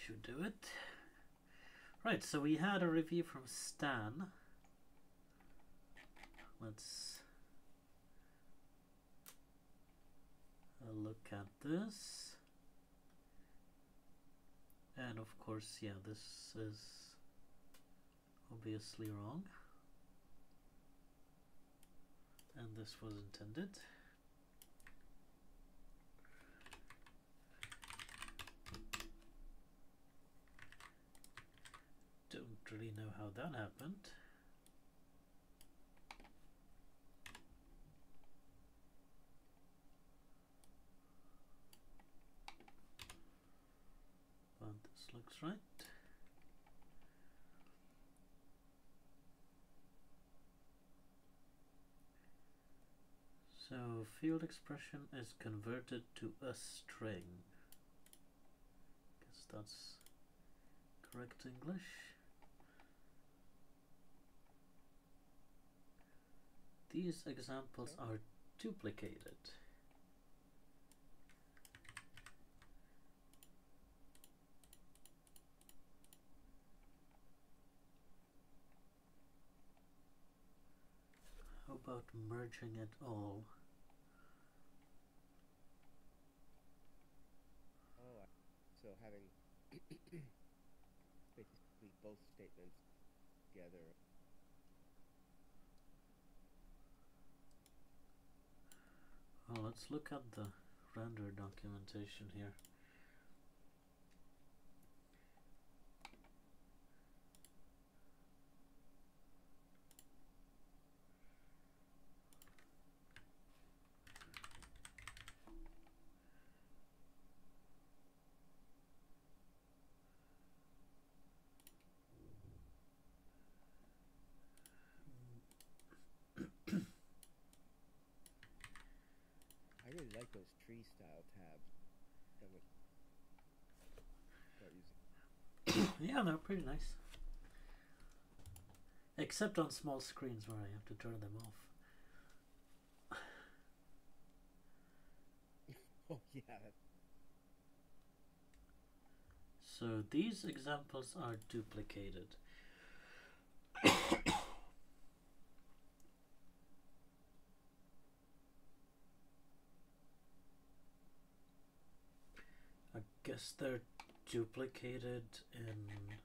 should do it. Right, so we had a review from Stan. Let's look at this. And of course, yeah, this is obviously wrong. And this was intended. Don't really know how that happened. But this looks right. So field expression is converted to a string. Guess that's correct English. These examples are duplicated. How about merging it all? Oh, so having basically both statements together. Well, let's look at the render documentation here. I really like those tree style tabs. I would start using. Yeah, they're pretty nice. Except on small screens where I have to turn them off. Oh yeah. So these examples are duplicated. I guess they're duplicated in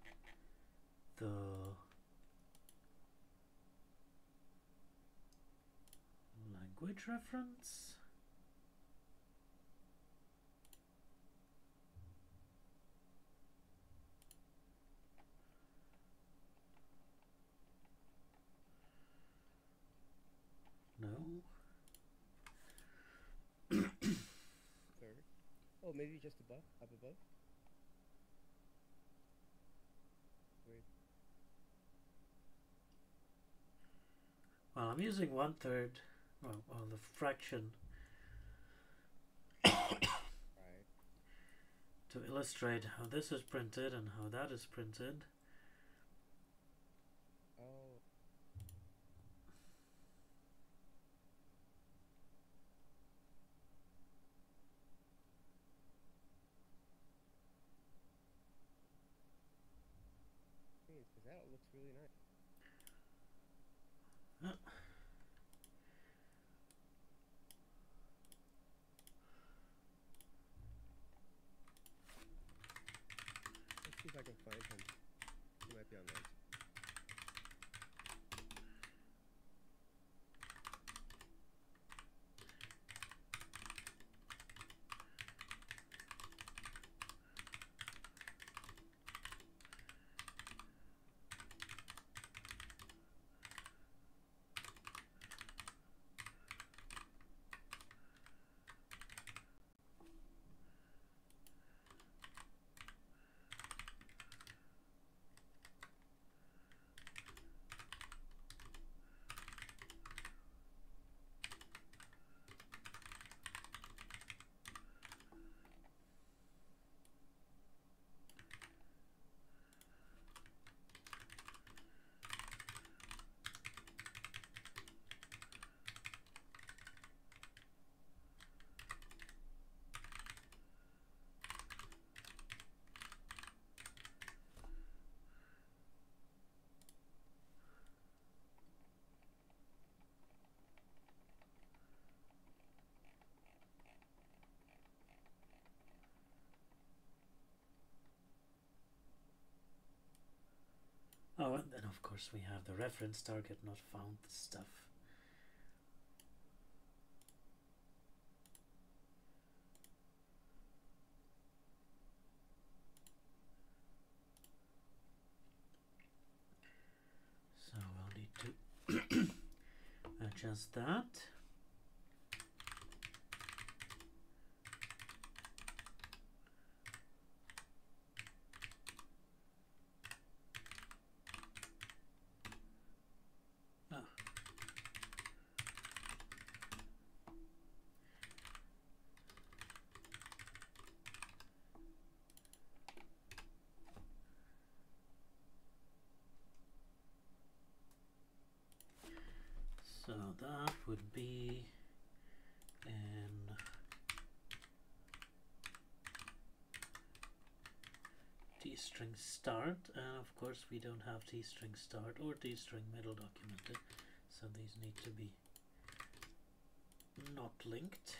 the language reference. No. Third. Oh, maybe just above, up above. Weird. Well, I'm using 1/3, well, the fraction Right. to illustrate how this is printed and how that is printed. Oh. Because that looks really nice. Let's see if I can find him. He might be online. and then of course we have the reference target not found stuff. So we'll need to adjust that. So that would be in t-string start, and of course we don't have t-string start or t-string middle documented, so these need to be not linked.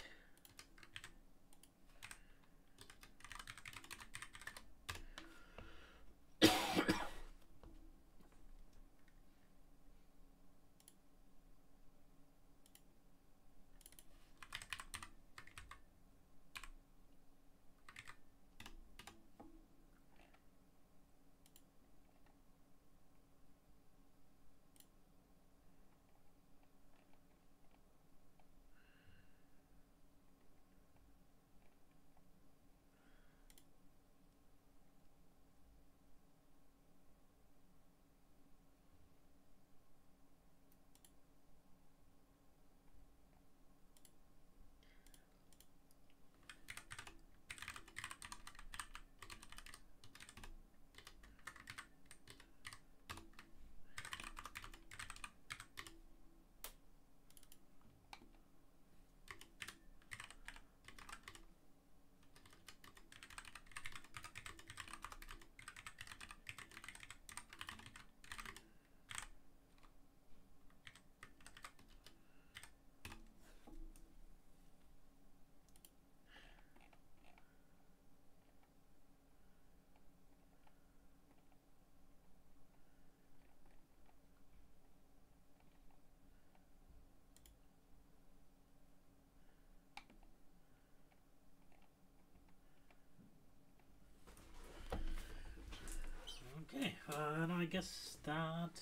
Okay, and I guess that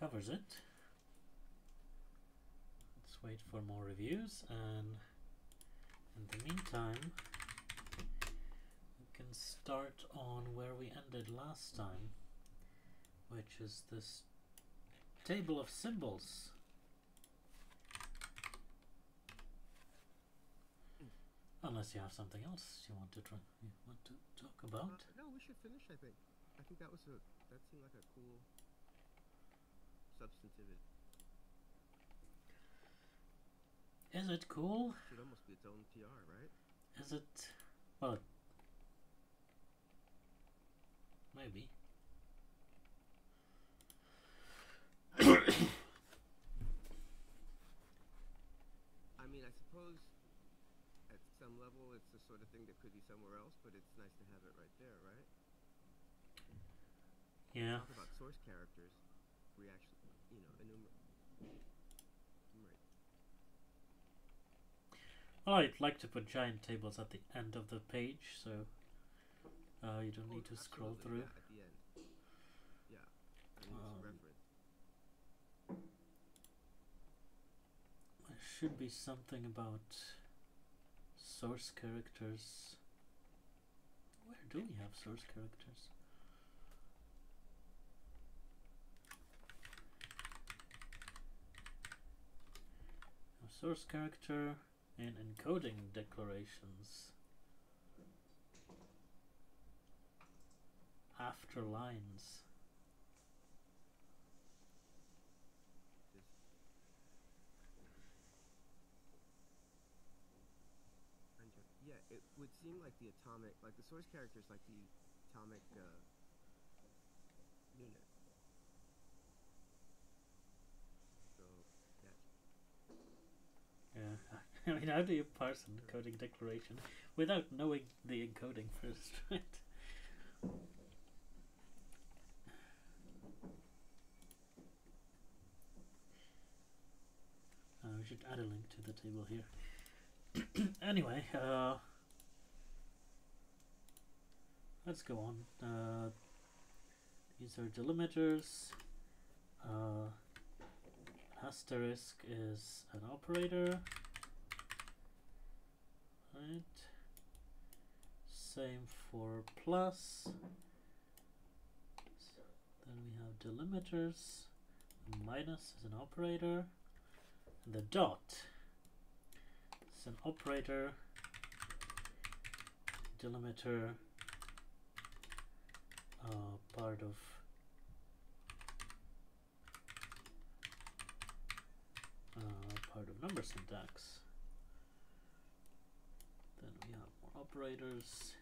covers it. Let's wait for more reviews, and in the meantime we can start on where we ended last time, which is this table of symbols. Unless you have something else you want to talk about. No, we should finish. I think that seemed like a cool, substantive. Is it cool? It should almost be its own PR, right? Is it? Well, maybe. I mean, I suppose at some level it's the sort of thing that could be somewhere else, but it's nice to have it right there, right? Yeah. Talk about source characters, reaction, enumerate. Well, I'd like to put giant tables at the end of the page, so you don't need to scroll through. Yeah, at the end. Yeah, I mean, it's a reference. There should be something about source characters. Where do we have source characters? A source character in encoding declarations. After lines. Yeah, it would seem like the atomic, like the source character is like the atomic unit. So, yeah. I mean, how do you parse an encoding declaration without knowing the encoding first, right? should add a link to the table here. Anyway, let's go on. These are delimiters. Asterisk is an operator. Right. Same for plus. Then we have delimiters. Minus is an operator. And the dot is an operator. Delimiter. Part of number syntax. Then we have more operators.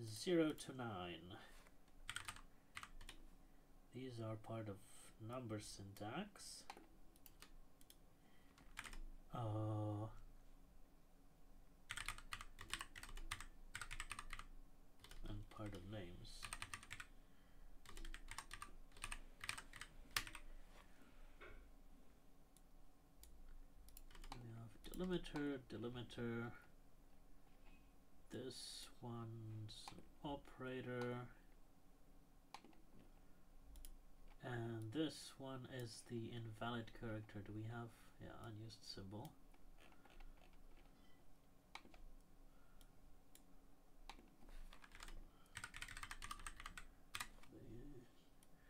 0 to 9. These are part of number syntax. And part of names. We have delimiter. This one's an operator. And this one is the invalid character. Do we have, yeah, unused symbol.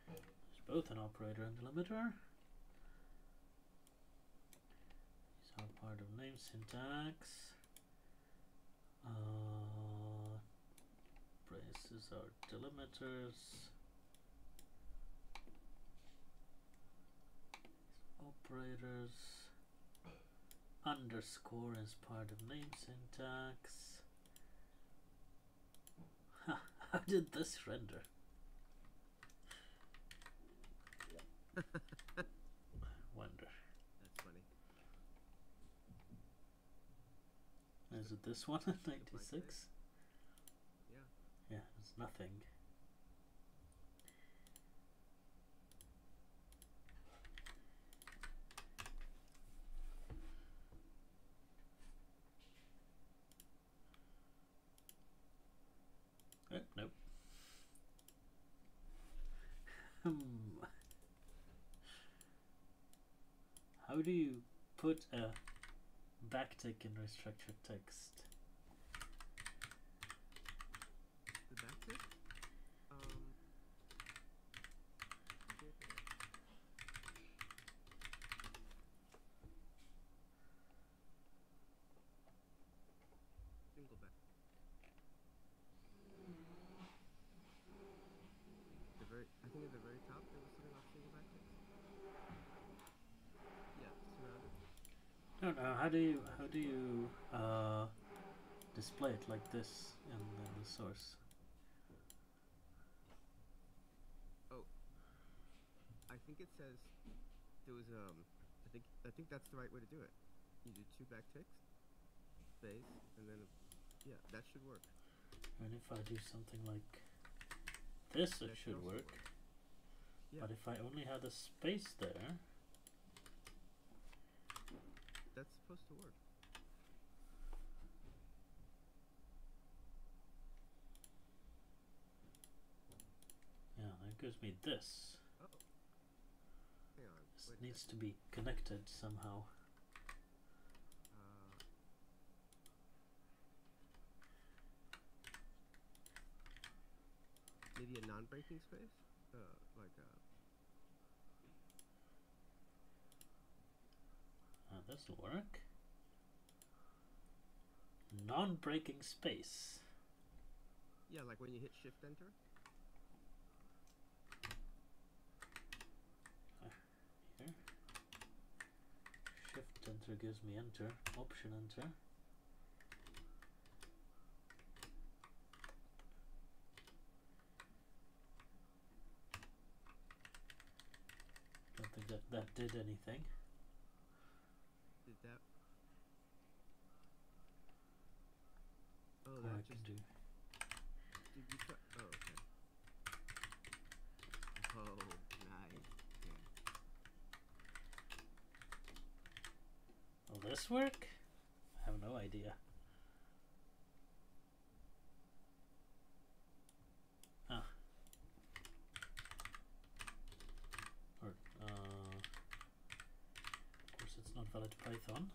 There's both an operator and delimiter. These are part of name syntax. Braces are delimiters. Operators. Underscore is part of name syntax. How did this render? Wonder. That's funny. Is it this one at 96? Yeah. Yeah, it's nothing. Nope. How do you put a backtick in restructured text? The backtick? Single back. I think at the very top there was something off single backticks. Yeah, surrounded. No, how do you display it like this in the source? Oh, I think it says there was I think that's the right way to do it. You do 2 backticks, space, and then yeah, that should work. And if I do something like this, it should work. Yeah. But if I only had a space there, that's supposed to work. yeah, that gives me this. Oh. Hang on. This needs to be connected somehow. Maybe a non-breaking space? This will work. Non-breaking space. Yeah, like when you hit Shift Enter. Here. Shift Enter gives me Enter. Option Enter. Don't think that did anything. Did that? Oh, Or that I just can do. Did you try? Oh, okay. Oh, nice. Yeah. this work? I have no idea. Ah. Or, of course it's not valid Python.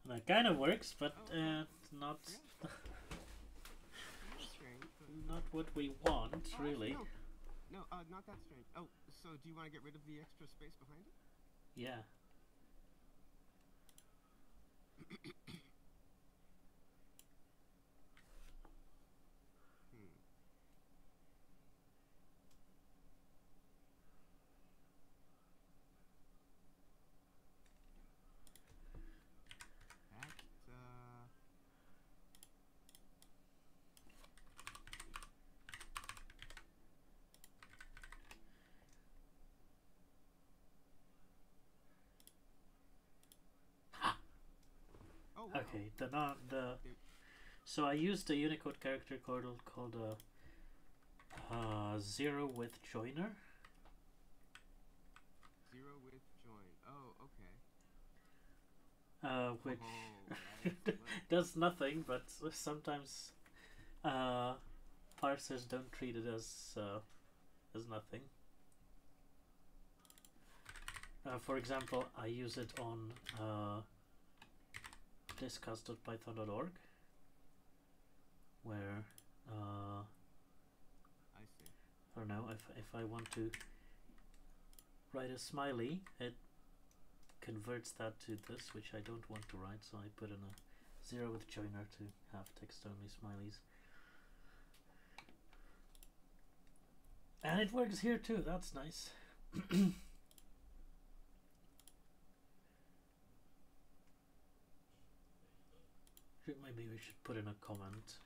And that kind of works, but not strange, not what we want, really. No, not that strange. Oh, so do you want to get rid of the extra space behind it? Yeah. Oh, wow. Okay, so I used a Unicode character called a zero with joiner. Zero with join. Oh, okay. Which does nothing, but sometimes parsers don't treat it as nothing. For example, I use it on discuss.python.org, where I see. I don't know, if I want to write a smiley, it converts that to this, which I don't want to write, so I put in a zero with joiner to have text-only smileys. And it works here too, that's nice. Maybe we should put in a comment.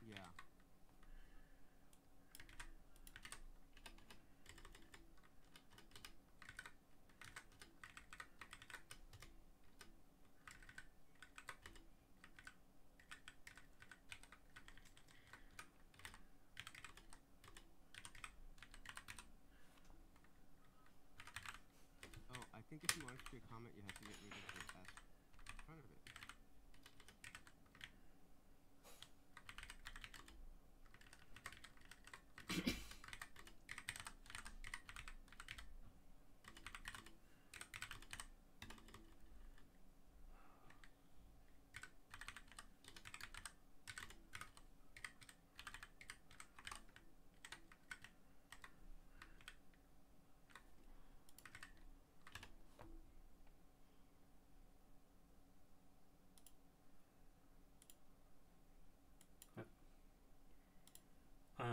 Yeah. I think if you want to create a comment, you have to get rid of the S in front of it.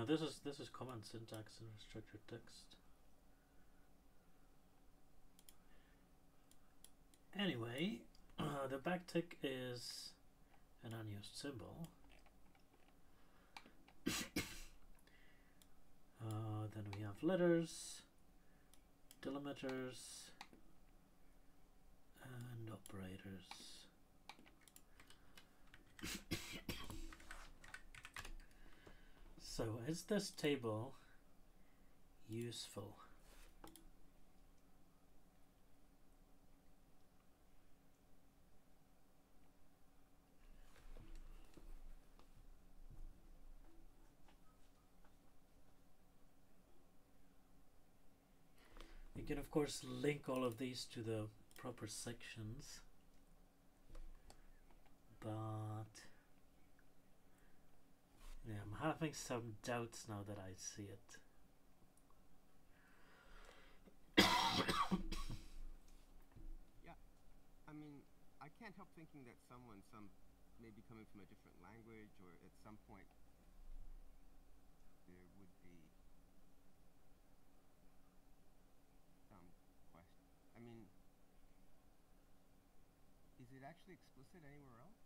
This is common syntax in structured text. Anyway, the backtick is an unused symbol. Then we have letters, delimiters, and operators. So is this table useful? You can of course link all of these to the proper sections, but yeah, I'm having some doubts now that I see it. Yeah, I mean, I can't help thinking that someone, maybe coming from a different language, or at some point, there would be some question. I mean, is it actually explicit anywhere else?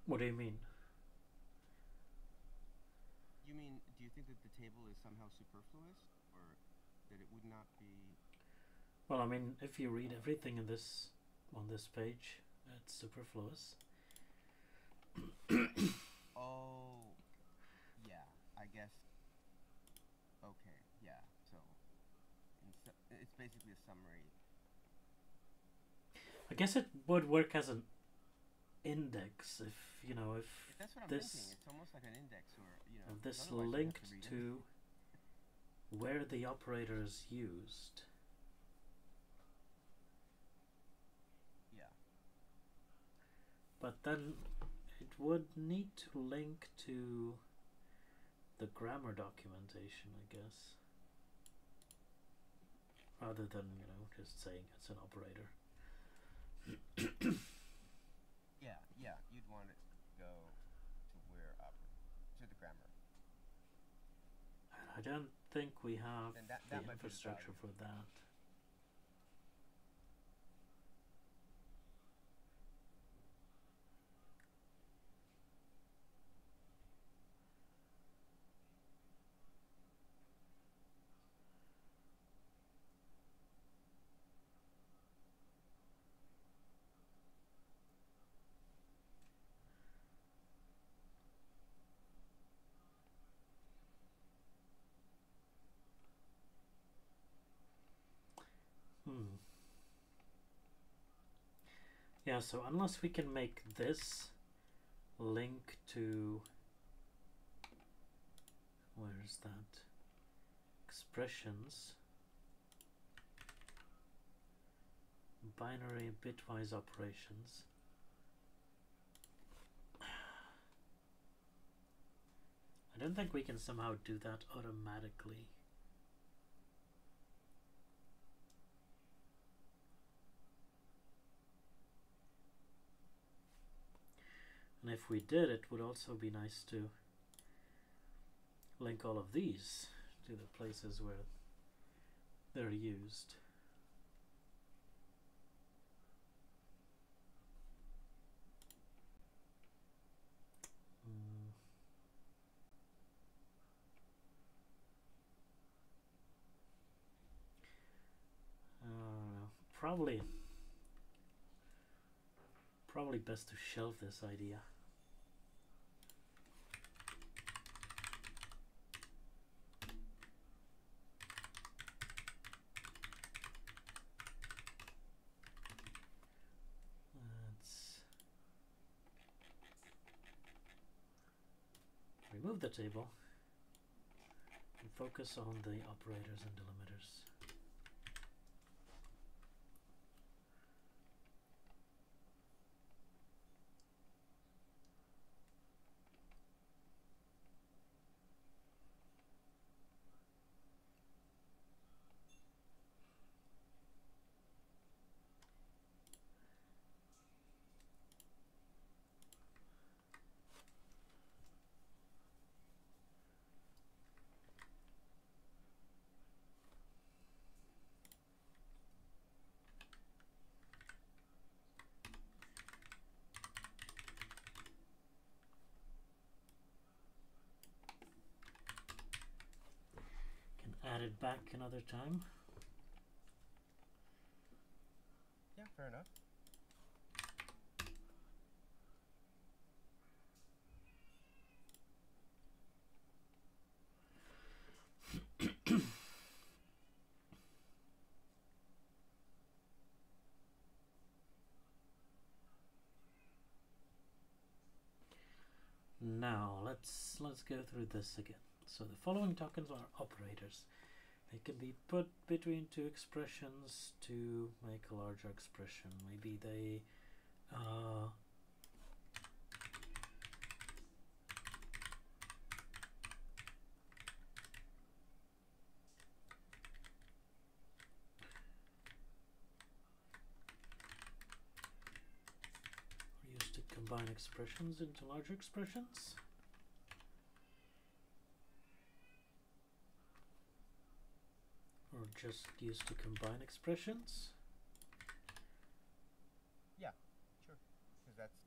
What do you mean? You mean, do you think that the table is somehow superfluous, or that it would not be? Well, I mean, if you read everything in this on this page, it's superfluous. Oh, yeah, I guess. Okay, yeah, so it's basically a summary. I guess it would work as an index if, you know, if That's what I'm this thinking. It's almost like an index, or you know, if this 'cause otherwise you have linked to read to where the operator is used. Yeah. But then it would need to link to the grammar documentation, I guess, rather than, you know, just saying it's an operator. Yeah, you'd want it to go to where to the grammar. I don't think we have And that the might be the infrastructure value. for that. Yeah, so unless we can make this link to, where's that, expressions, binary bitwise operations, I don't think we can somehow do that automatically. And if we did, it would also be nice to link all of these to the places where they're used. Probably best to shelve this idea. Let's remove the table and focus on the operators and delimiters. Add it back another time. Yeah, fair enough. Now let's go through this again. So the following tokens are operators. They can be put between two expressions to make a larger expression. Maybe they are used to combine expressions into larger expressions. Or just used to combine expressions. Yeah, sure. Because that's.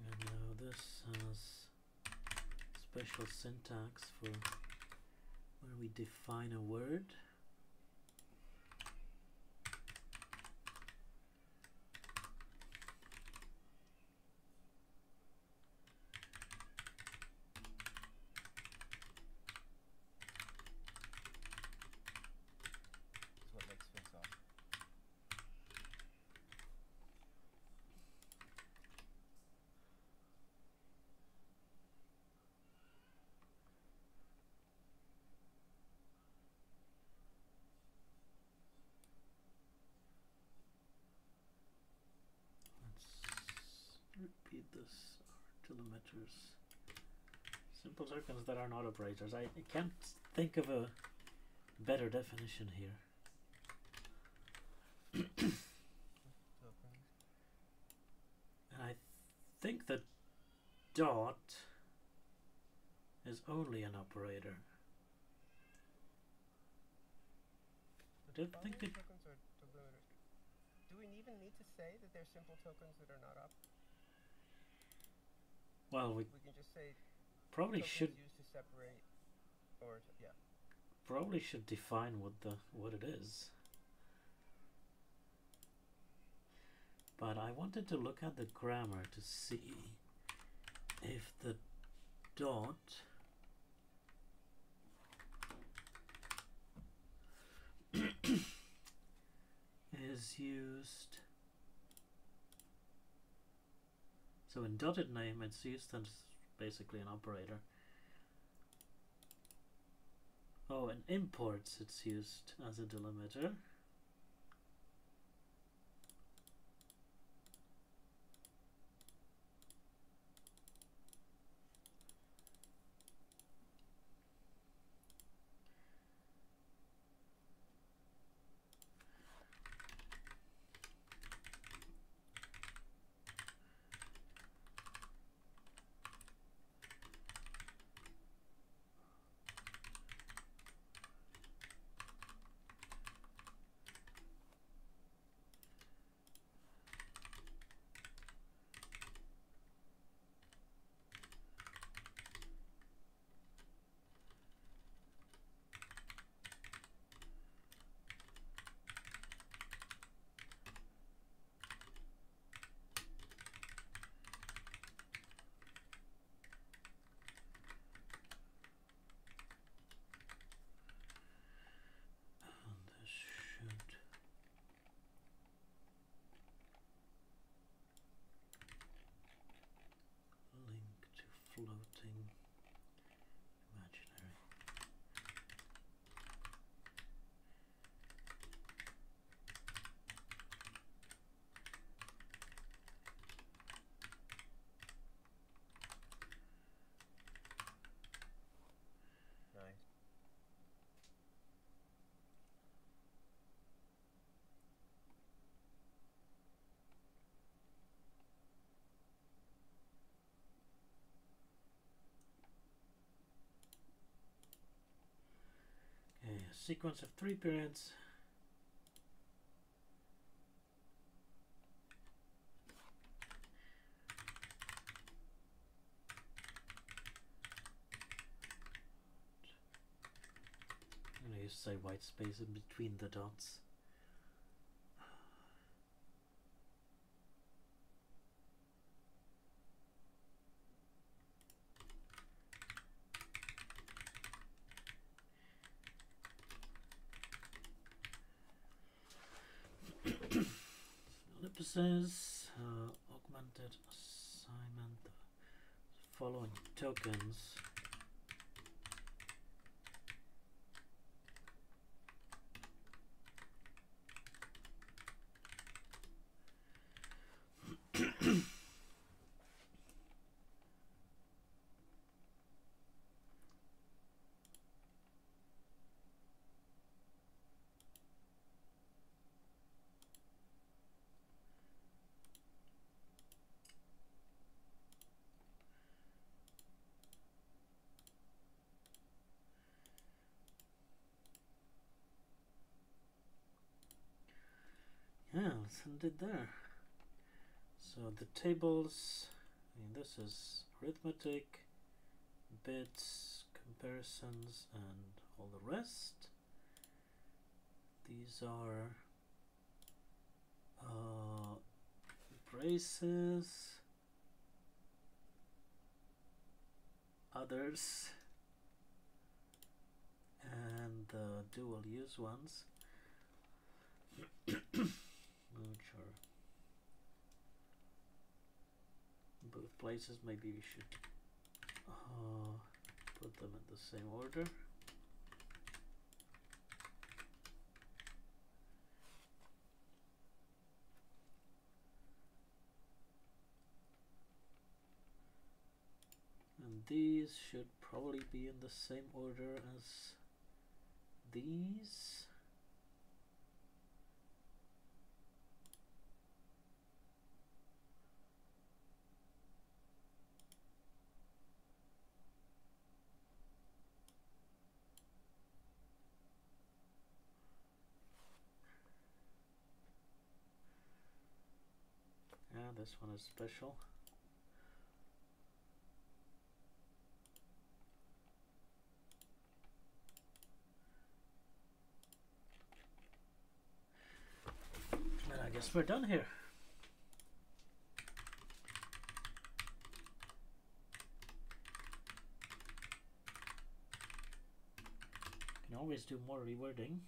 And now this has special syntax for where we define a word. this are delimiters. Simple tokens that are not operators. I can't think of a better definition here. Tokens. And I think that dot is only an operator. I don't think it. Tokens are delimiters. Do we even need to say that they're simple tokens that are not up? Well, we We can just say probably tokens should used to separate, or yeah. probably should define what it is. But I wanted to look at the grammar to see if the dot is used. So in dotted name it's used as basically an operator. Oh, in imports it's used as a delimiter. Floating imaginary. Nice. Okay, a sequence of 3 periods. I'm going to say white space in between the dots. Ellipses, augmented assignment, the following tokens yeah, let's end it there. So the tables, I mean, this is arithmetic, bits, comparisons, and all the rest. These are braces, others, and the dual use ones, which are both places. Maybe we should put them in the same order. these should probably be in the same order as these. Yeah, this one is special. And I guess we're done here. Can always do more rewording.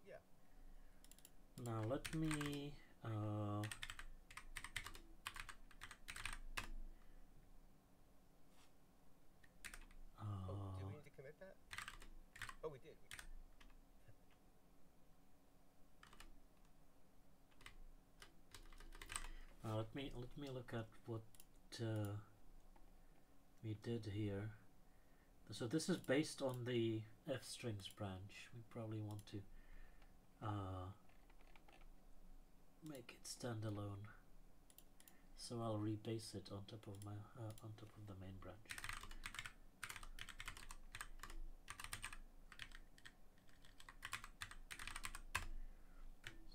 Yeah. Now let me Oh, did we need to commit that? Oh, we did. let me look at what we did here. So this is based on the F strings branch. We probably want to make it standalone. So I'll rebase it on top of my on top of the main branch.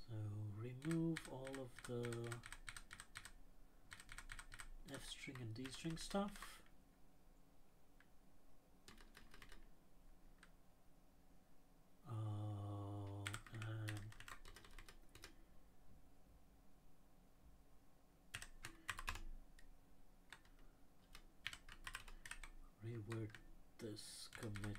So remove all of the F string and D string stuff. And reword this commit.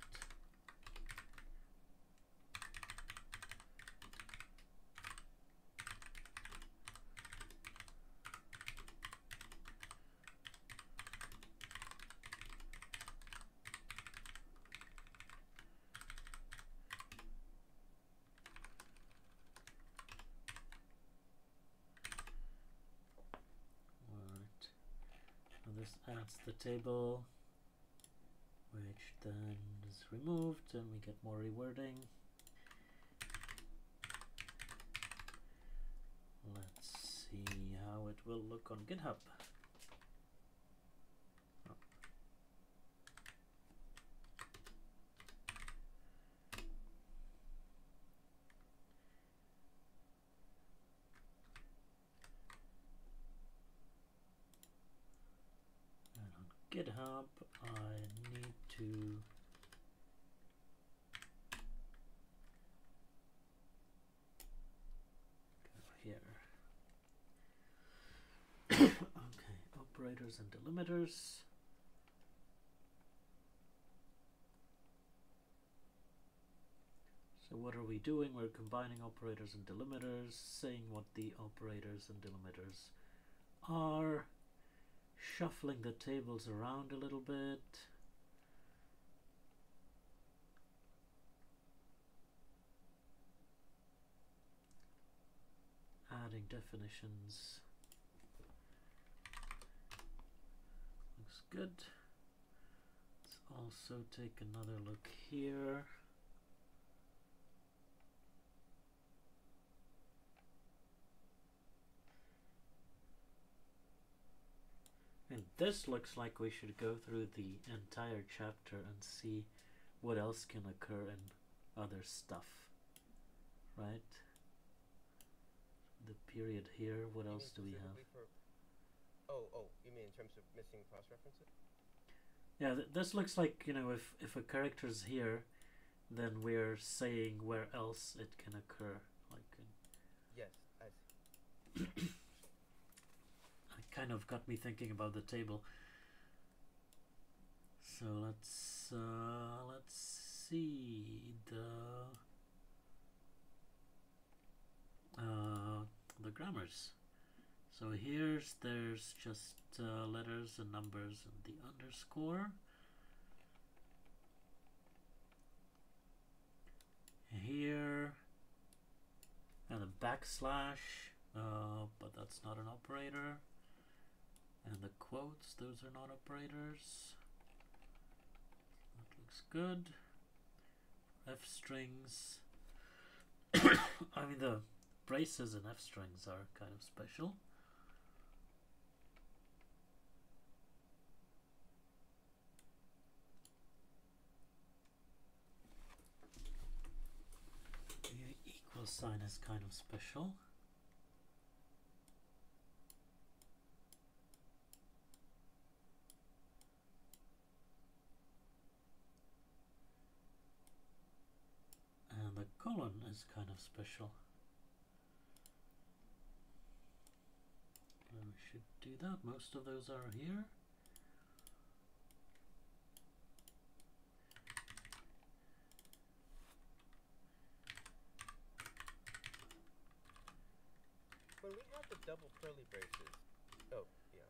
This adds the table, which then is removed, and we get more rewording. Let's see how it will look on GitHub. Oh. GitHub, I need to go here. Okay, operators and delimiters. So what are we doing? We're combining operators and delimiters, saying what the operators and delimiters are, shuffling the tables around a little bit. Adding definitions. Looks good. Let's also take another look here. And this looks like we should go through the entire chapter and see what else can occur in other stuff, right? The period here, what else do we have? Oh, you mean in terms of missing cross-references? Yeah, this looks like, you know, if a character's here, then we're saying where else it can occur. Like yes, I see. It kind of got me thinking about the table. So let's see the grammars. So there's just letters and numbers and the underscore. Here and a backslash but that's not an operator. And the quotes, those are not operators. That looks good. F strings. I mean, the braces and F strings are kind of special. The equal sign is kind of special. And the colon is kind of special. And we should do that. Most of those are here. When we have the double curly braces, oh, yeah.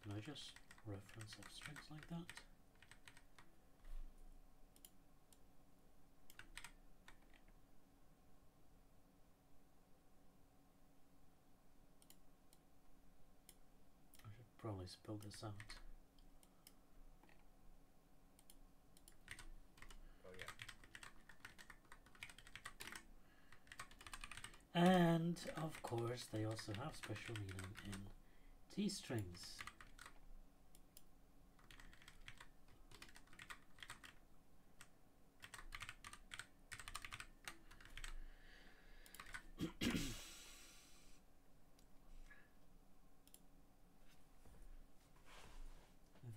Can I just reference F strings like that? I should probably spell this out. Oh, yeah. And of course, they also have special meaning in T strings.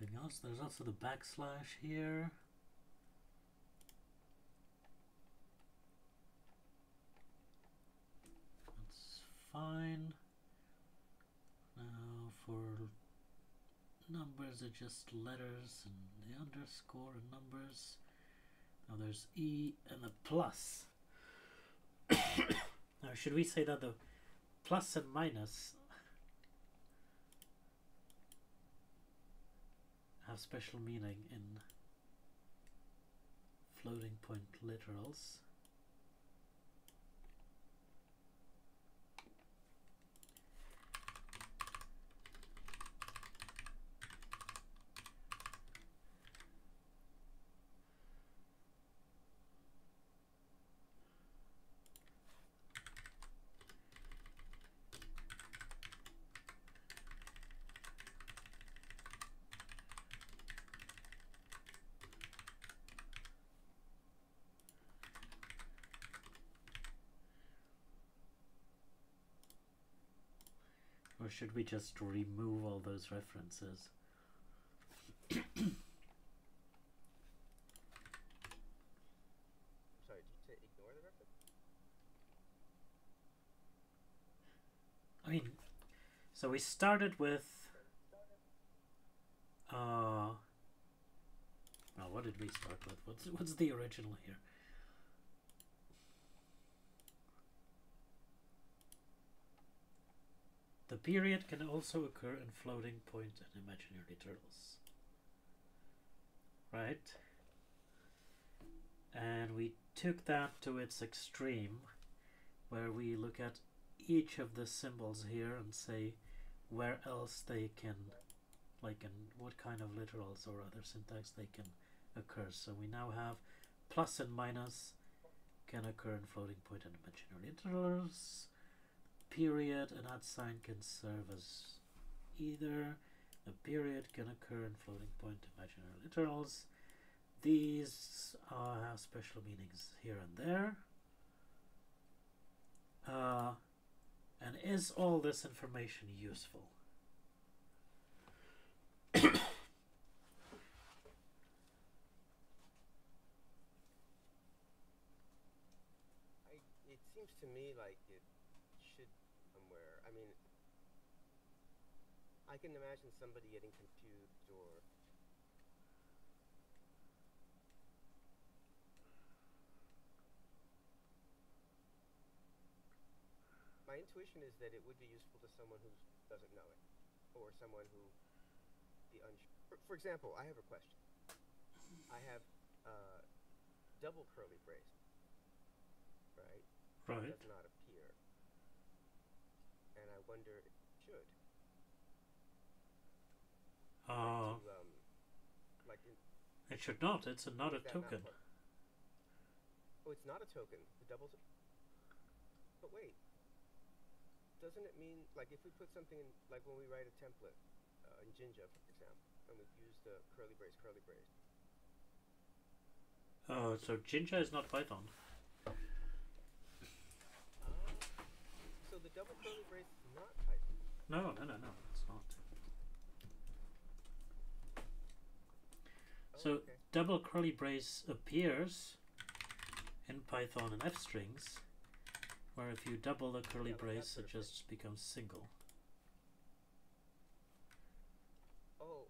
Anything else? There's also the backslash here. That's fine. Now for numbers, are just letters and the underscore and numbers. Now there's E and the plus. Now should we say that the plus and minus have special meaning in floating point literals? Or should we just remove all those references? Sorry, did you say ignore the reference? I mean, so we started with well, what did we start with? What's the original here? The period can also occur in floating point and imaginary literals. Right? And we took that to its extreme, where we look at each of the symbols here and say where else they can, like in what kind of literals or other syntax they can occur. So we now have plus and minus can occur in floating point and imaginary literals. Period and at sign can serve as either. The period can occur in floating point imaginary literals. These have special meanings here and there. And is all this information useful? It seems to me like it should somewhere. I mean, I can imagine somebody getting confused or. My intuition is that it would be useful to someone who doesn't know it, or someone who be unsure. For example, I have a question. I have double curly brace, right? Right. It does not appear, and I wonder if it should. Like it should not. It's not a token. Oh, it's not a token. The double. But wait. Doesn't it mean, like, if we put something in, like when we write a template in Jinja, for example, and we use the curly brace. Oh, so Jinja is not Python. So the double curly brace is not Python? No, it's not. So okay. double curly brace appears in Python and F strings, where if you double the curly brace, it just becomes single. Oh.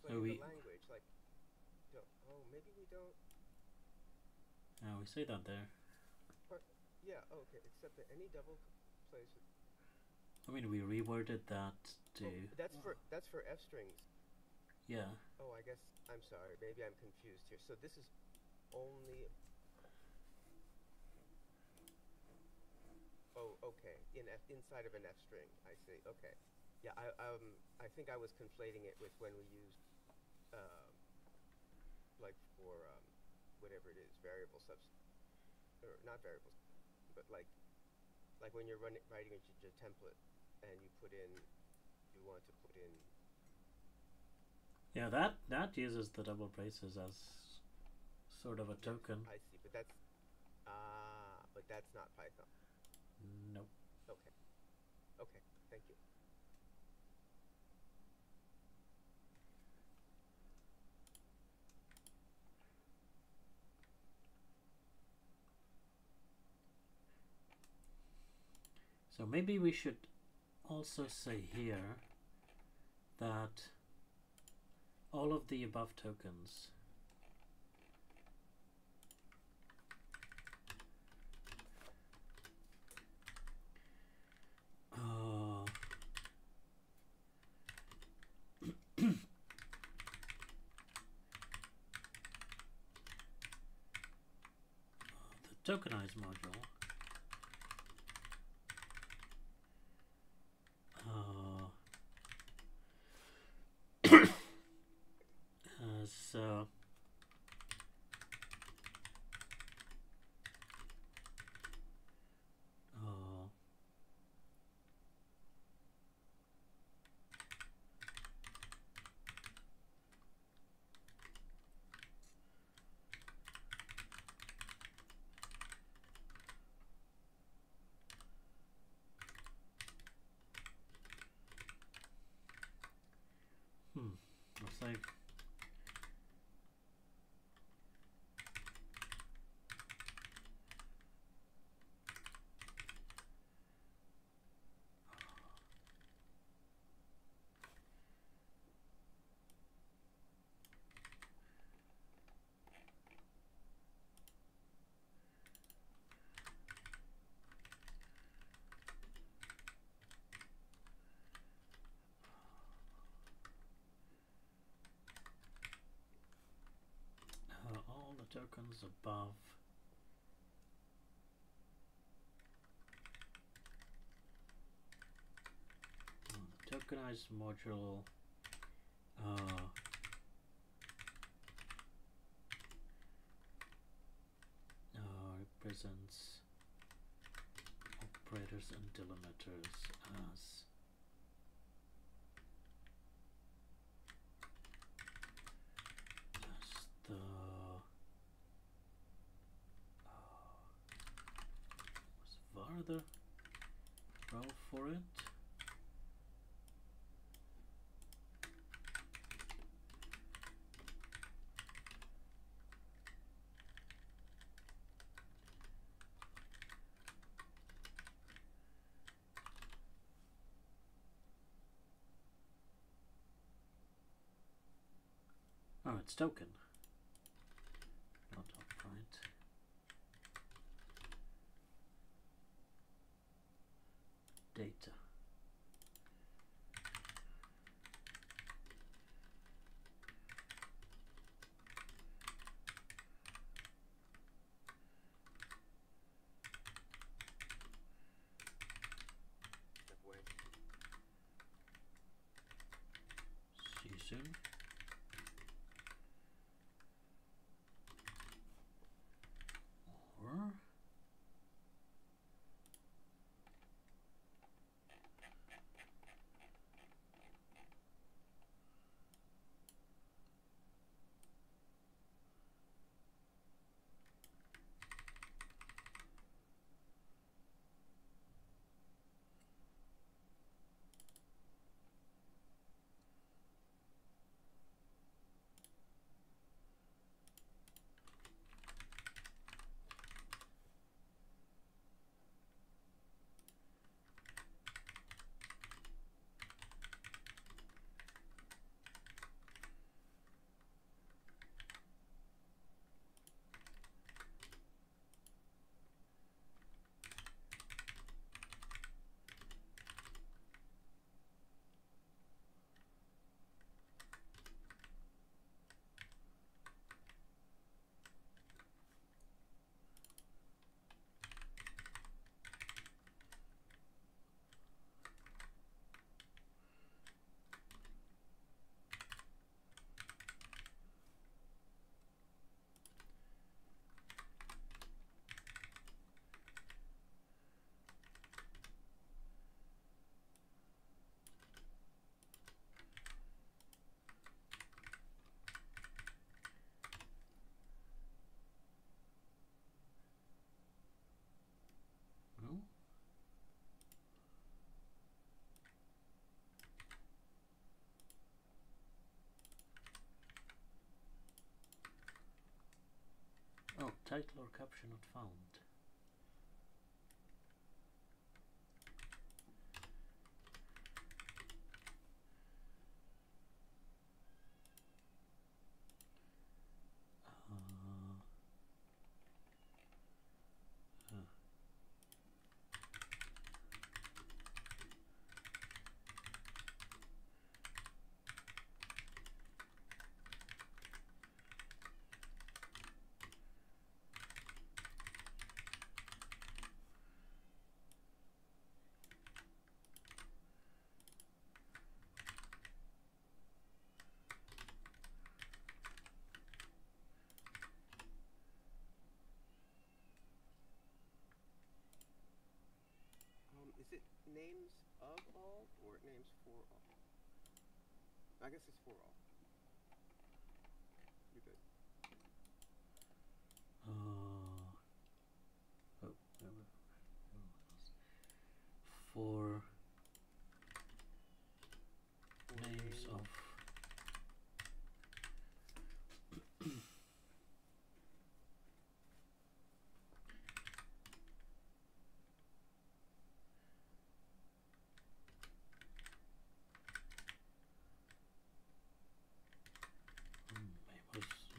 But So in the language, like, maybe we don't. Yeah, we say that there. Yeah, okay, except that any double place. I mean, we reworded that to. That's for F strings. Yeah. Oh, I guess I'm sorry. Maybe I'm confused here. So this is only. Oh, okay. Inside of an F string, I see. Okay. Yeah, I think I was conflating it with when we used, like for whatever it is, variable or not variables, but like when you're writing a template and you want to put in. Yeah, that uses the double braces as sort of a token. I see, but that's not Python. Nope. Okay, thank you. So maybe we should also say here that all of the above tokens the tokenized module as looks like all the tokens above the tokenized module represents operators and delimiters as the was var the row for it? Oh, it's token, not upright. Data. Step away. See you soon. Or no. Oh, title or caption not found. Is it names of all or names for all? I guess it's for all. You're good. Oh, for names of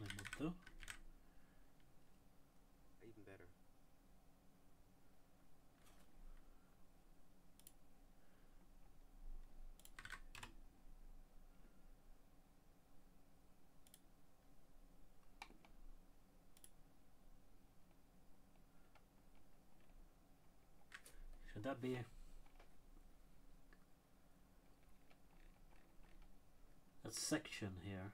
memoto. Even better. Should that be a section here?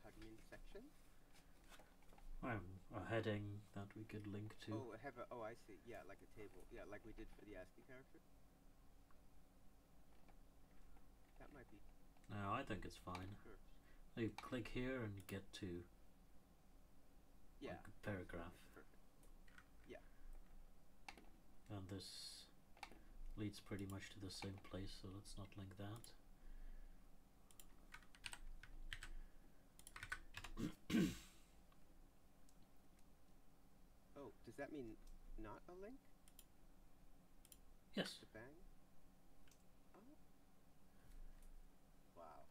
How do you mean section? A heading that we could link to. Oh, oh, I see. Yeah, like a table. Yeah, like we did for the ASCII character. That might be. No, I think it's fine. Sure. You click here and you get to Yeah. like a paragraph. Perfect. Yeah. And this leads pretty much to the same place, so let's not link that. Oh, does that mean not a link? Yes. The bang? Oh. Wow.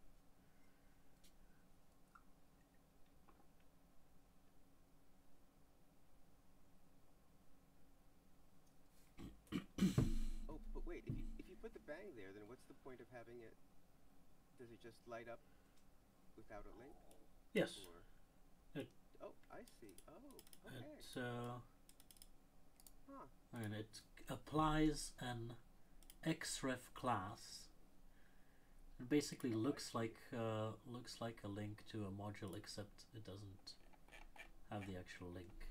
Oh, but wait, if you put the bang there, then what's the point of having it? Does it just light up without a link? Yes. Or... It, oh, I see. Oh, okay. Huh. And it applies an xref class. It basically looks like a link to a module, except it doesn't have the actual link.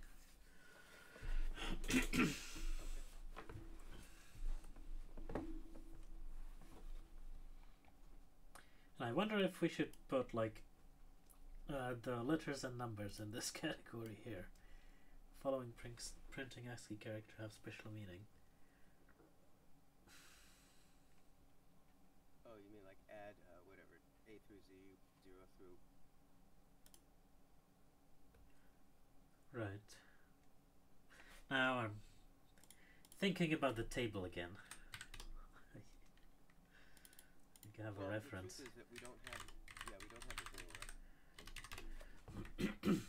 And I wonder if we should put like the letters and numbers in this category here. Following printing ASCII character have special meaning. Oh, you mean like add whatever, A through Z, 0 through... Right. Now I'm thinking about the table again. You can have a reference. The truth is that we don't have... yeah, we don't have the thing, right?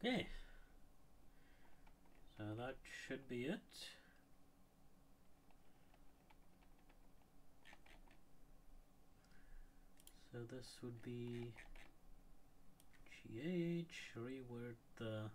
Okay. So that should be it. So this would be GH, reword the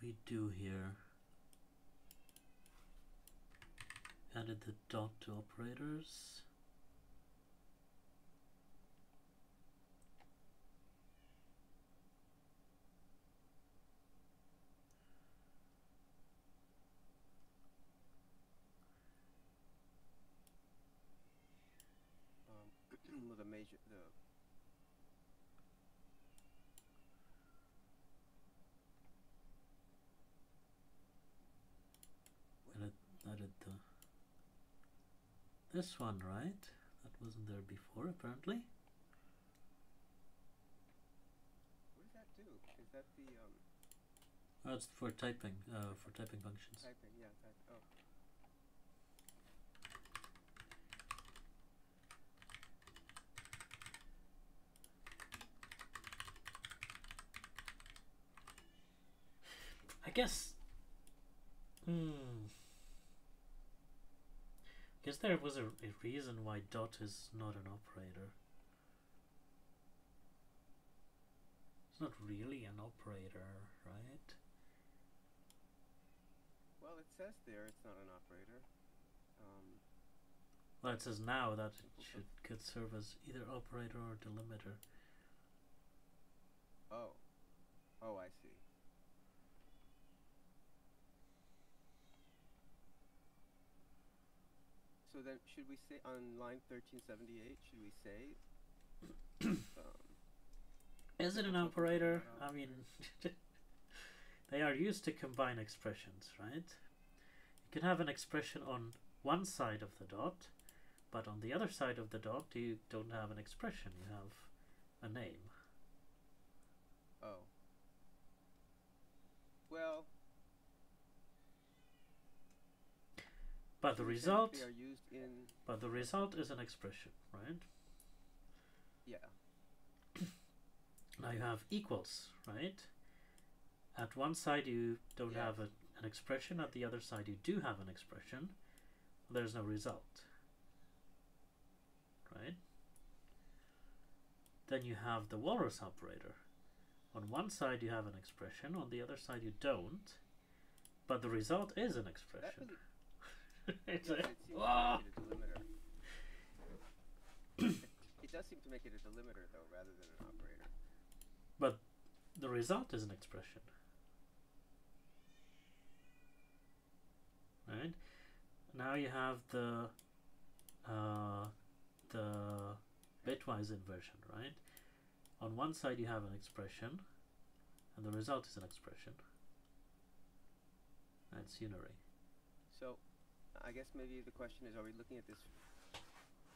we do here? Added the dot to operators. With a major Added the this one, right? That wasn't there before, apparently. What does that do? Is that the Oh, it's for typing functions. typing? Yeah, type. Oh. I guess. Guess there was a reason why dot is not an operator. It's not really an operator, right? Well, it says there it's not an operator. Well, it says now that it could serve as either operator or delimiter. Oh. Oh, I see. So then, should we say on line 1378? Should we say? Is it an operator? I mean, they are used to combine expressions, right? You can have an expression on one side of the dot, but on the other side of the dot you don't have an expression, you have a name. Oh. Well. But the result they are used in. But the result is an expression, right? Yeah. Now you have equals, right? At one side you don't have an expression, at the other side you do have an expression. There's no result, right? Then you have the walrus operator. On one side you have an expression, on the other side you don't, but the result is an expression. It seems to make it a delimiter. It does seem to make it a delimiter, though, rather than an operator. But the result is an expression, right? Now you have the bitwise inversion, right? On one side you have an expression, and the result is an expression. That's unary. So, I guess maybe the question is, are we looking at this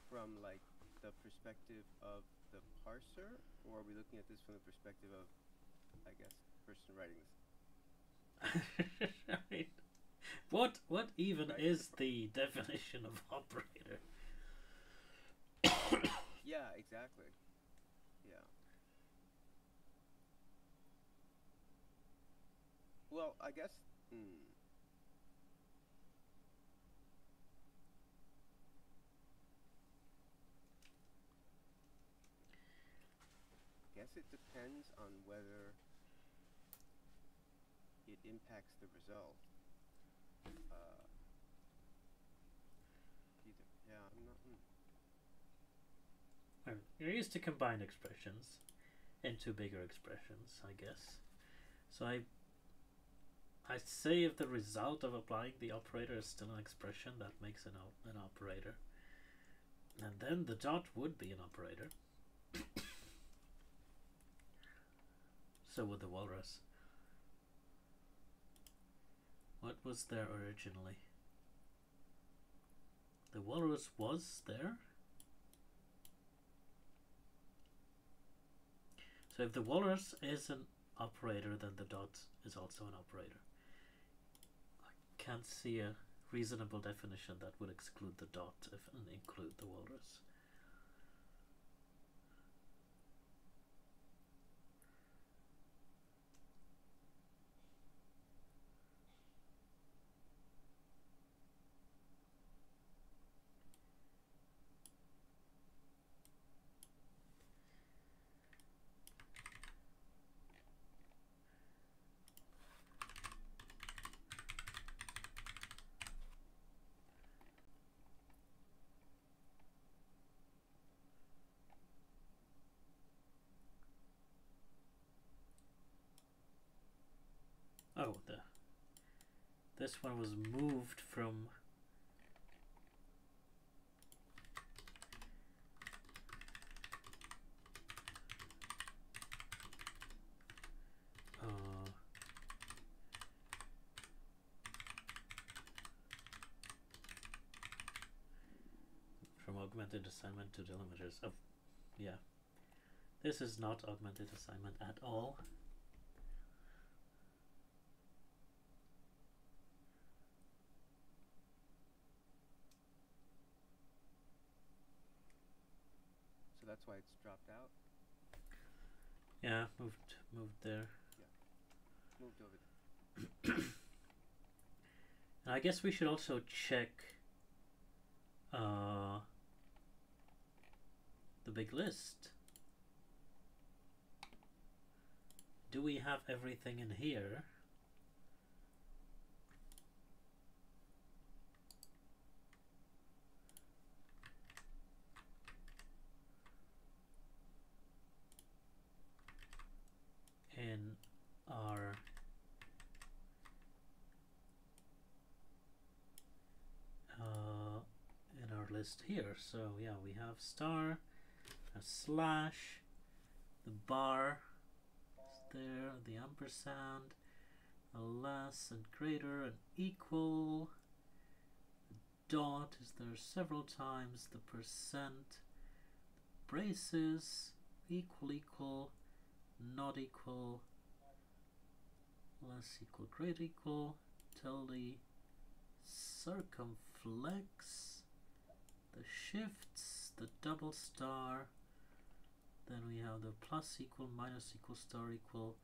from like the perspective of the parser, or are we looking at this from the perspective of, I guess, the person writing this? Right. What even is the definition of operator? Yeah, exactly. Yeah. Well, I guess. Guess it depends on whether it impacts the result. Yeah, I'm not. You're used to combine expressions into bigger expressions, I guess. So I say if the result of applying the operator is still an expression, that makes an operator. And then the dot would be an operator. So would the walrus. What was there originally? The walrus was there? So if the walrus is an operator, then the dot is also an operator. I can't see a reasonable definition that would exclude the dot and include the walrus. oh, this one was moved from augmented assignment to delimiters of, yeah, this is not augmented assignment at all. So that's why it's dropped out? Yeah, moved there. Yeah, moved over there. And I guess we should also check the big list. Do we have everything in here? In our list here. So yeah, we have star, a slash, the bar is there, the ampersand, a less and greater and equal, the dot is there several times, the percent, braces, equal, not equal, less equal, great equal, tilde, circumflex, the shifts, the double star, then we have the plus equal, minus equal, star equal,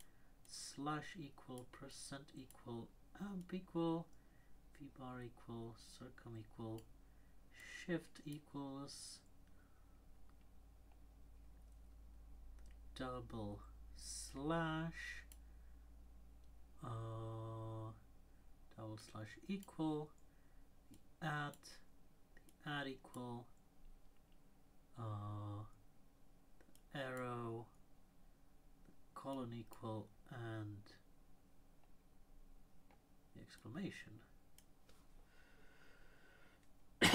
slash equal, percent equal, amp equal, v bar equal, circum equal, shift equals, double slash, double slash equal, the add equal, the arrow, the colon equal, and the exclamation. So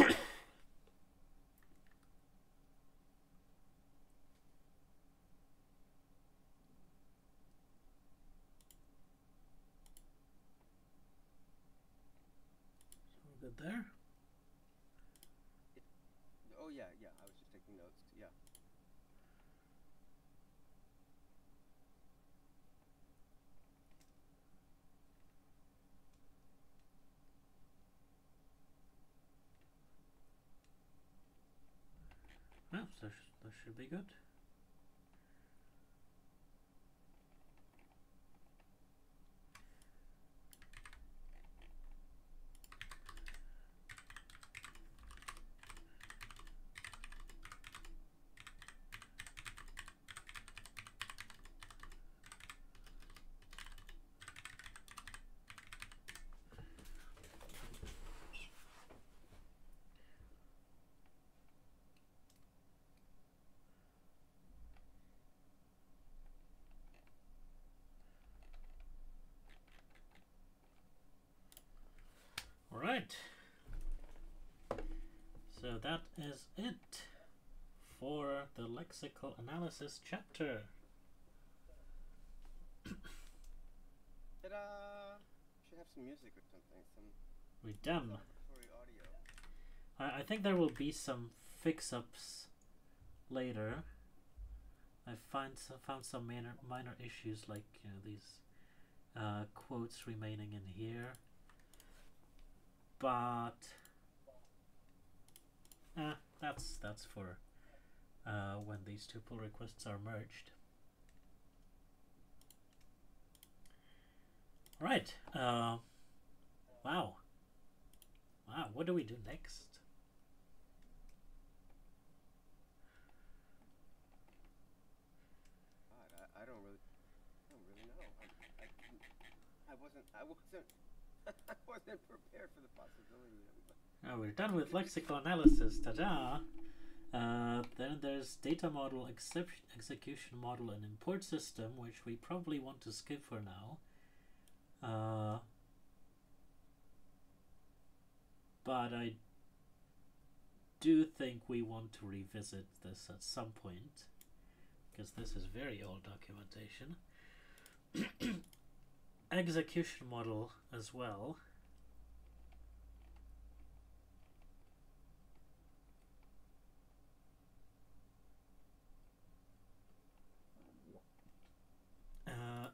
we're good there. Oh yeah, I was just taking notes. Yeah. Well, so that should be good. Alright, so that is it for the lexical analysis chapter. Ta-da! Should have some music or something. We're done. Audio. I think there will be some fix-ups later. I found some minor issues, like these quotes remaining in here. But that's for when these two pull requests are merged. Right. Wow. What do we do next? God, I don't really know. I wasn't prepared for the possibility of it. Oh, we're done with lexical analysis. Ta-da! Then there's data model, execution model, and import system, which we probably want to skip for now. But I do think we want to revisit this at some point, because this is very old documentation. Execution model as well.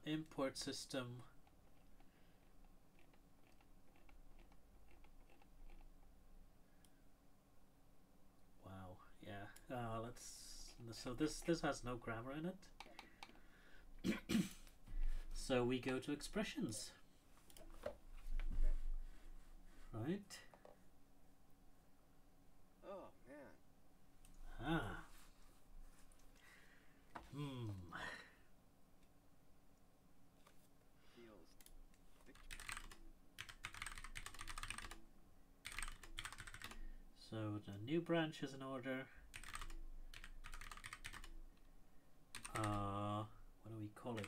Import system. Wow, yeah. So this has no grammar in it. So we go to expressions. Right? Oh man. Ah. Feels. So the new branch is in order. What do we call it?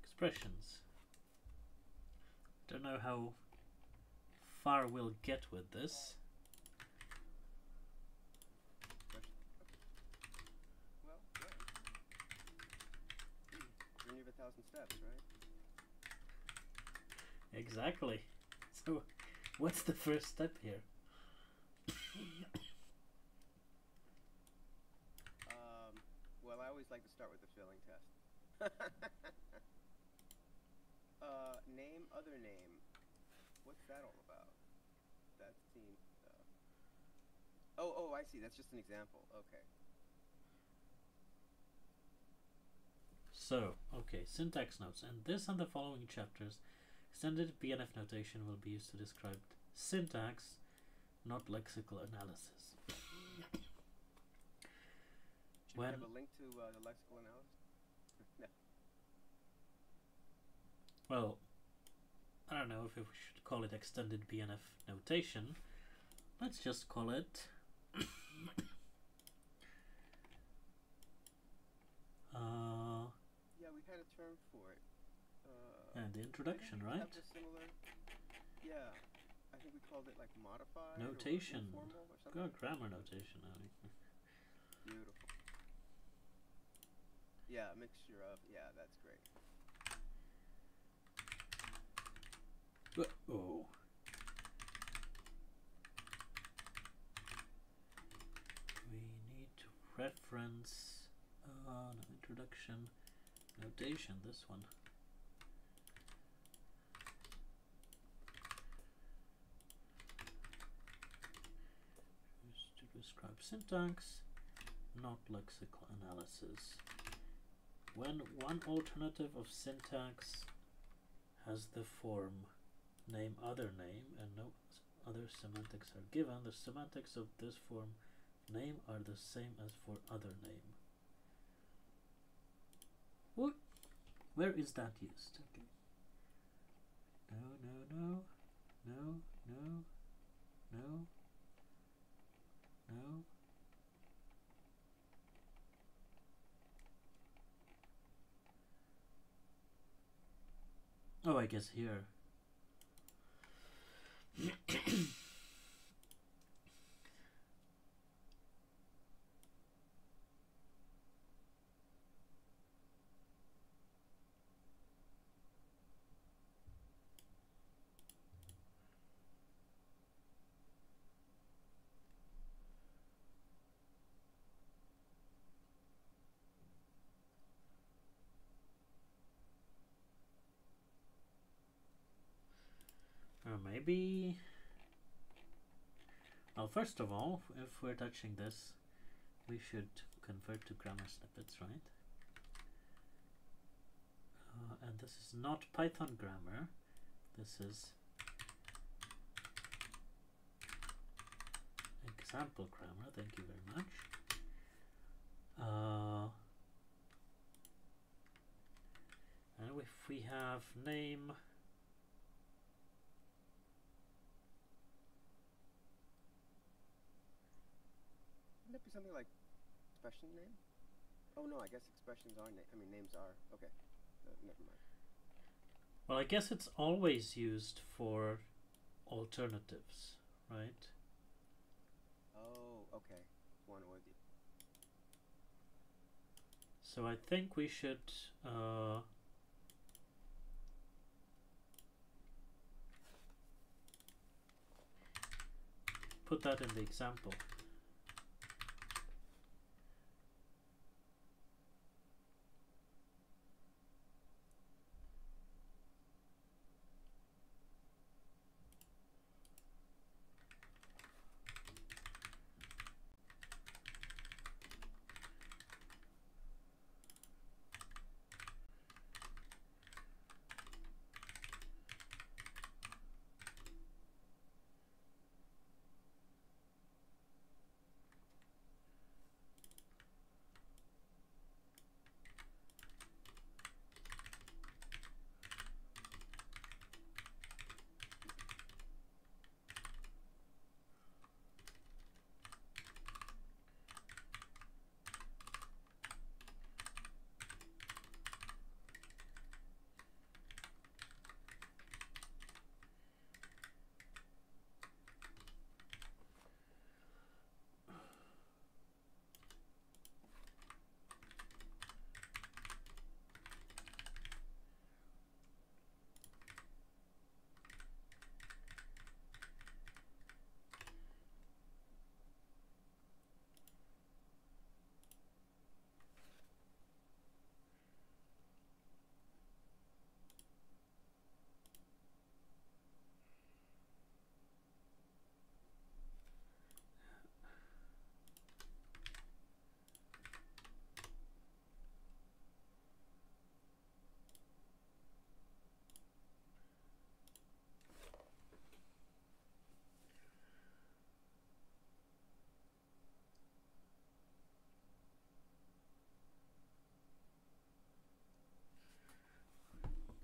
Expressions. Don't know how far we'll get with this. Well, yeah. Journey of 1,000 steps, right? Exactly. So, what's the first step here? Well, I always like to start with the filling test. Name, other name. What's that all about? That seems. Oh, I see. That's just an example. Okay. So, okay, syntax notes. And this and the following chapters, extended BNF notation will be used to describe syntax, not lexical analysis. Should we have a link to the lexical analysis? No. Well, I don't know if we should call it extended BNF notation. Let's just call it yeah, we had a term for it. and the introduction, right? Have a similar, yeah, I think we called it like modified Notation. Or informal or something. Good grammar notation. Beautiful. Yeah, a mixture of, yeah, that's great. Oh. We need to reference no, introduction notation, this one. Just to describe syntax, not lexical analysis. When one alternative of syntax has the form name other name and no other semantics are given, the semantics of this form name are the same as for other name. What? Where is that used? Okay. No. Oh, I guess here. Or maybe. Well, first of all, if we're touching this, we should convert to grammar snippets, right? And this is not Python grammar. This is example grammar. Thank you very much. And if we have name, Wouldn't that be something like expression name? Oh no, I guess expressions are names are. Okay. Never mind. Well, I guess it's always used for alternatives, right? Oh, okay. One or the. So I think we should put that in the example.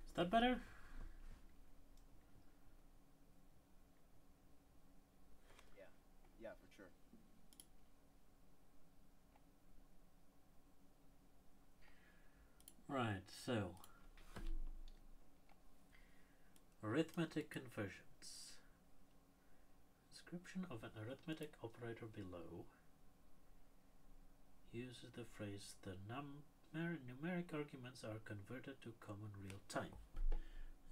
Is that better? Yeah, for sure. Right, so arithmetic conversions. Description of an arithmetic operator below uses the phrase the numeric arguments are converted to common real time.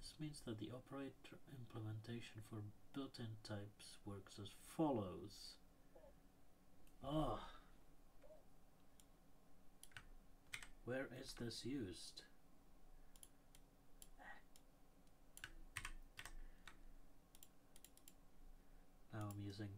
This means that the operator implementation for built-in types works as follows. Where is this used? Now I'm using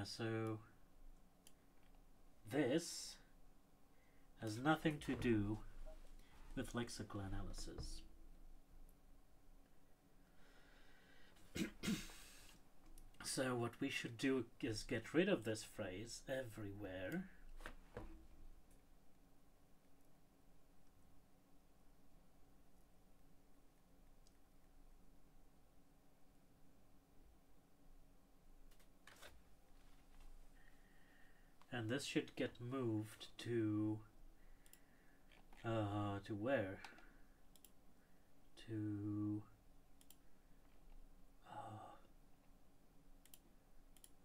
so this has nothing to do with lexical analysis. So what we should do is get rid of this phrase everywhere. And this should get moved to where? To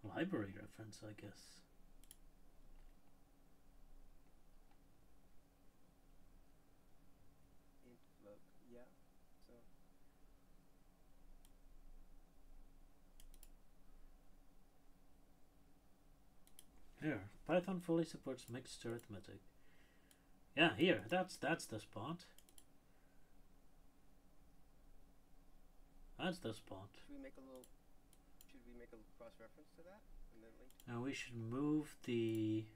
library reference, I guess. Yeah. So. Here, Python fully supports mixed arithmetic. Yeah, here, that's the spot. That's the spot. Should we make a cross-reference to that and then link? Now we should move the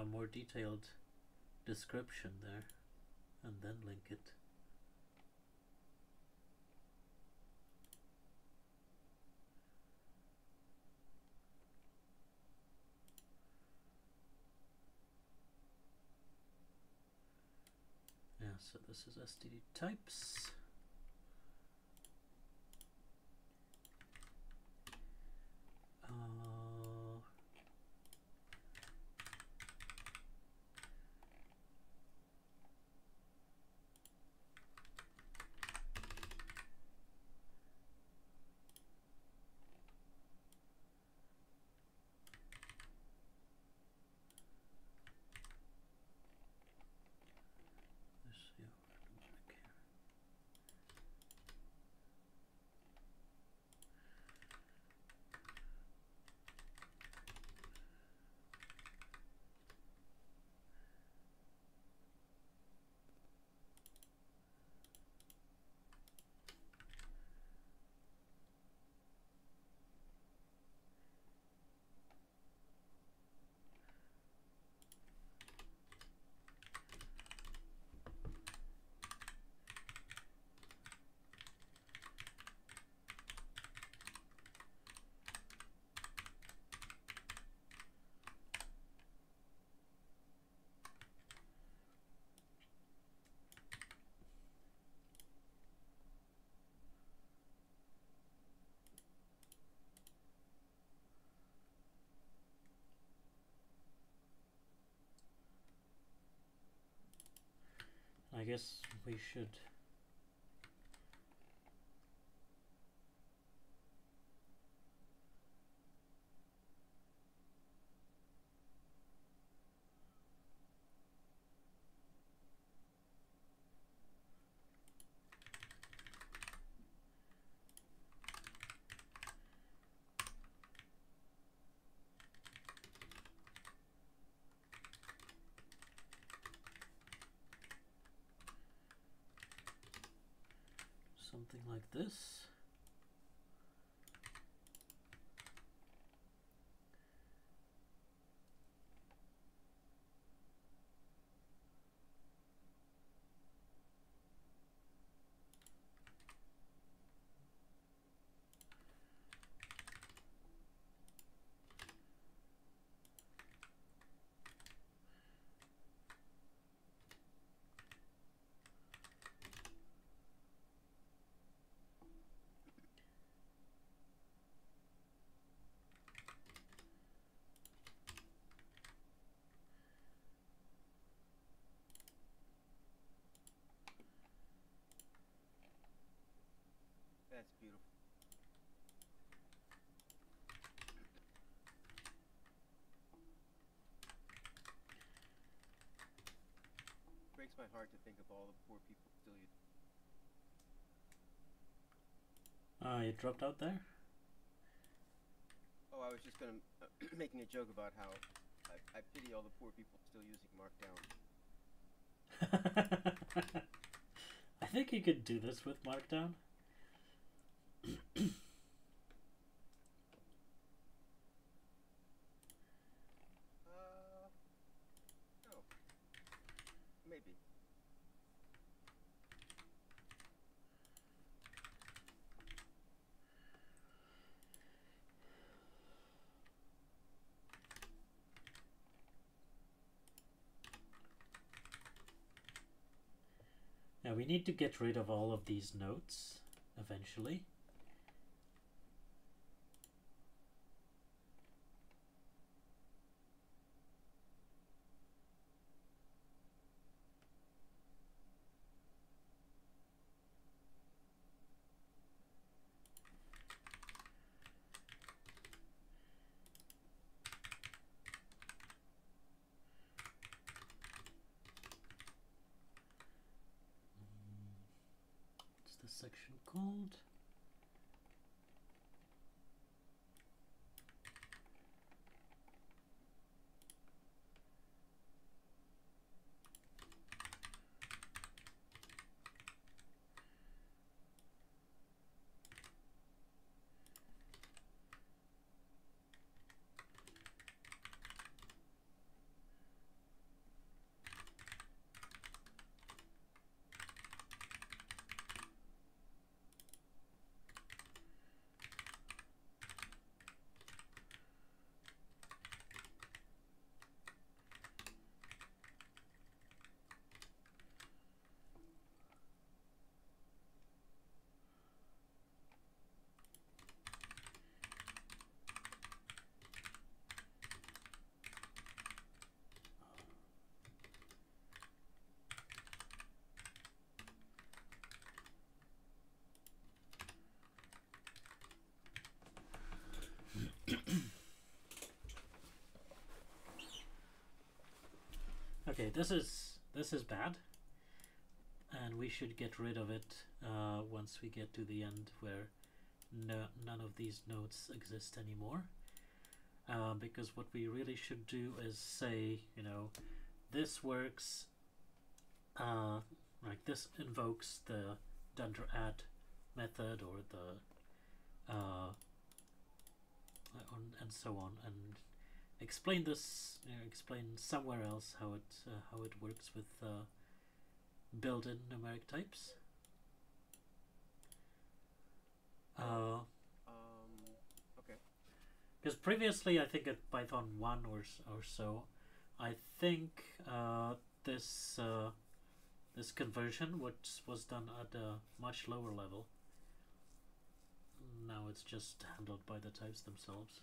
more detailed description there and then link it. so this is std types. I guess we should something like this. That's beautiful. Breaks my heart to think of all the poor people still use. You dropped out there? Oh, I was just gonna making a joke about how I pity all the poor people still using Markdown. I think you could do this with Markdown. No. Maybe. Now we need to get rid of all of these notes eventually. What's this section called? Okay, this is bad, and we should get rid of it once we get to the end where none of these notes exist anymore. Because what we really should do is say, you know, this works, like this invokes the dunder add method or the and so on, and explain this, you know, explain somewhere else how it works with built-in numeric types. Okay. Because previously, I think at Python 1 or so, I think this this conversion was done at a much lower level. Now it's just handled by the types themselves.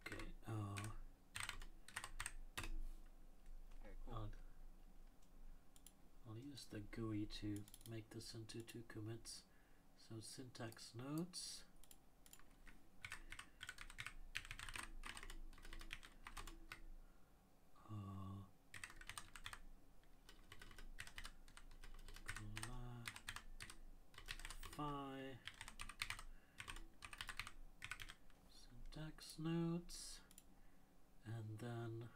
Okay. Cool. I'll use the GUI to make this into 2 commits. So syntax notes. Clarify syntax notes, and then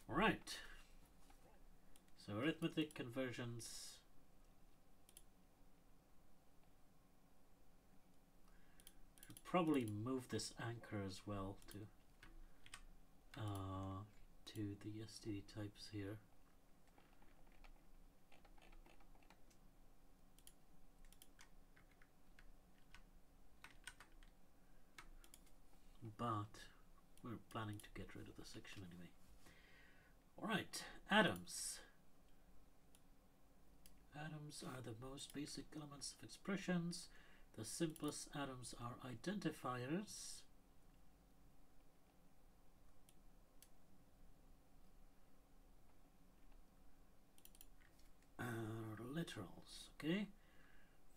right. So arithmetic conversions. Should probably move this anchor as well to the std types here. But we're planning to get rid of the section anyway. Alright, atoms. Atoms are the most basic elements of expressions. The simplest atoms are identifiers. Literals, okay?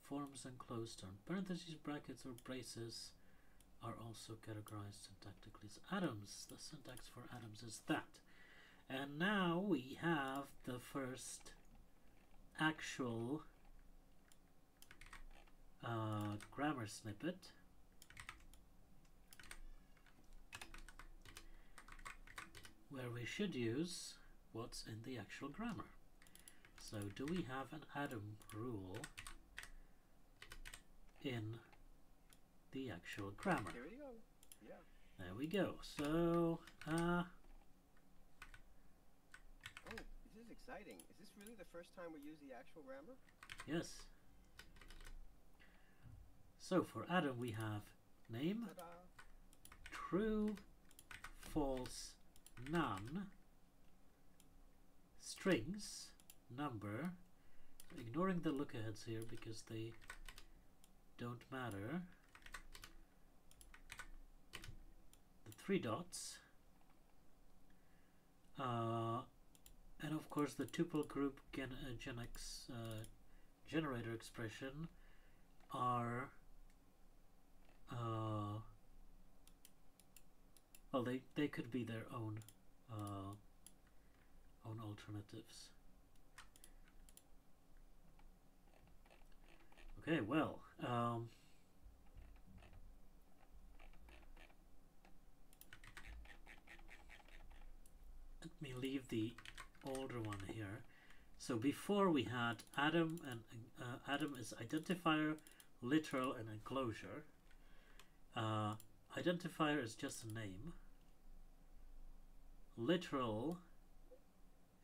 Forms enclosed term parentheses, brackets, or braces are also categorized syntactically as atoms. The syntax for atoms is that. And now we have the first actual grammar snippet. Where we should use what's in the actual grammar. So do we have an atom rule in the actual grammar? Here we go. Yeah. There we go. So Oh, this is exciting. Is this really the first time we use the actual grammar? yes. So for atom we have name, Ta-da. true, false, none, strings, number, ignoring the look-aheads here because they don't matter, the 3 dots, and of course the tuple group generator expression are well, they could be their own alternatives. Okay, well, let me leave the older one here. So before we had Adam, and Adam is identifier, literal, and enclosure. Identifier is just a name. Literal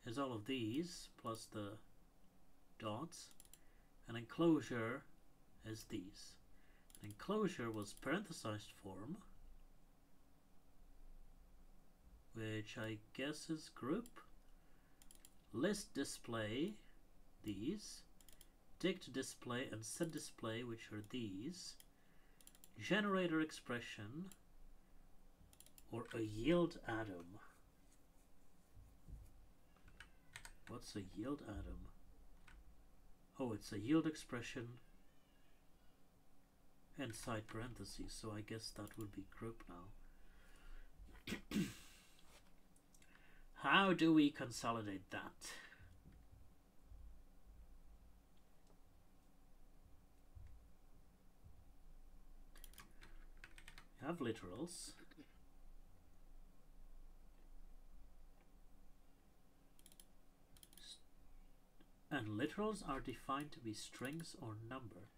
is all of these plus the dots, and enclosure is these. Enclosure was parenthesized form, which I guess is group. List display, these. Dict display and set display, which are these. Generator expression, or a yield atom. What's a yield atom? Oh, it's a yield expression inside parentheses, so I guess that would be group now. How do we consolidate that? We have literals. And literals are defined to be strings or number.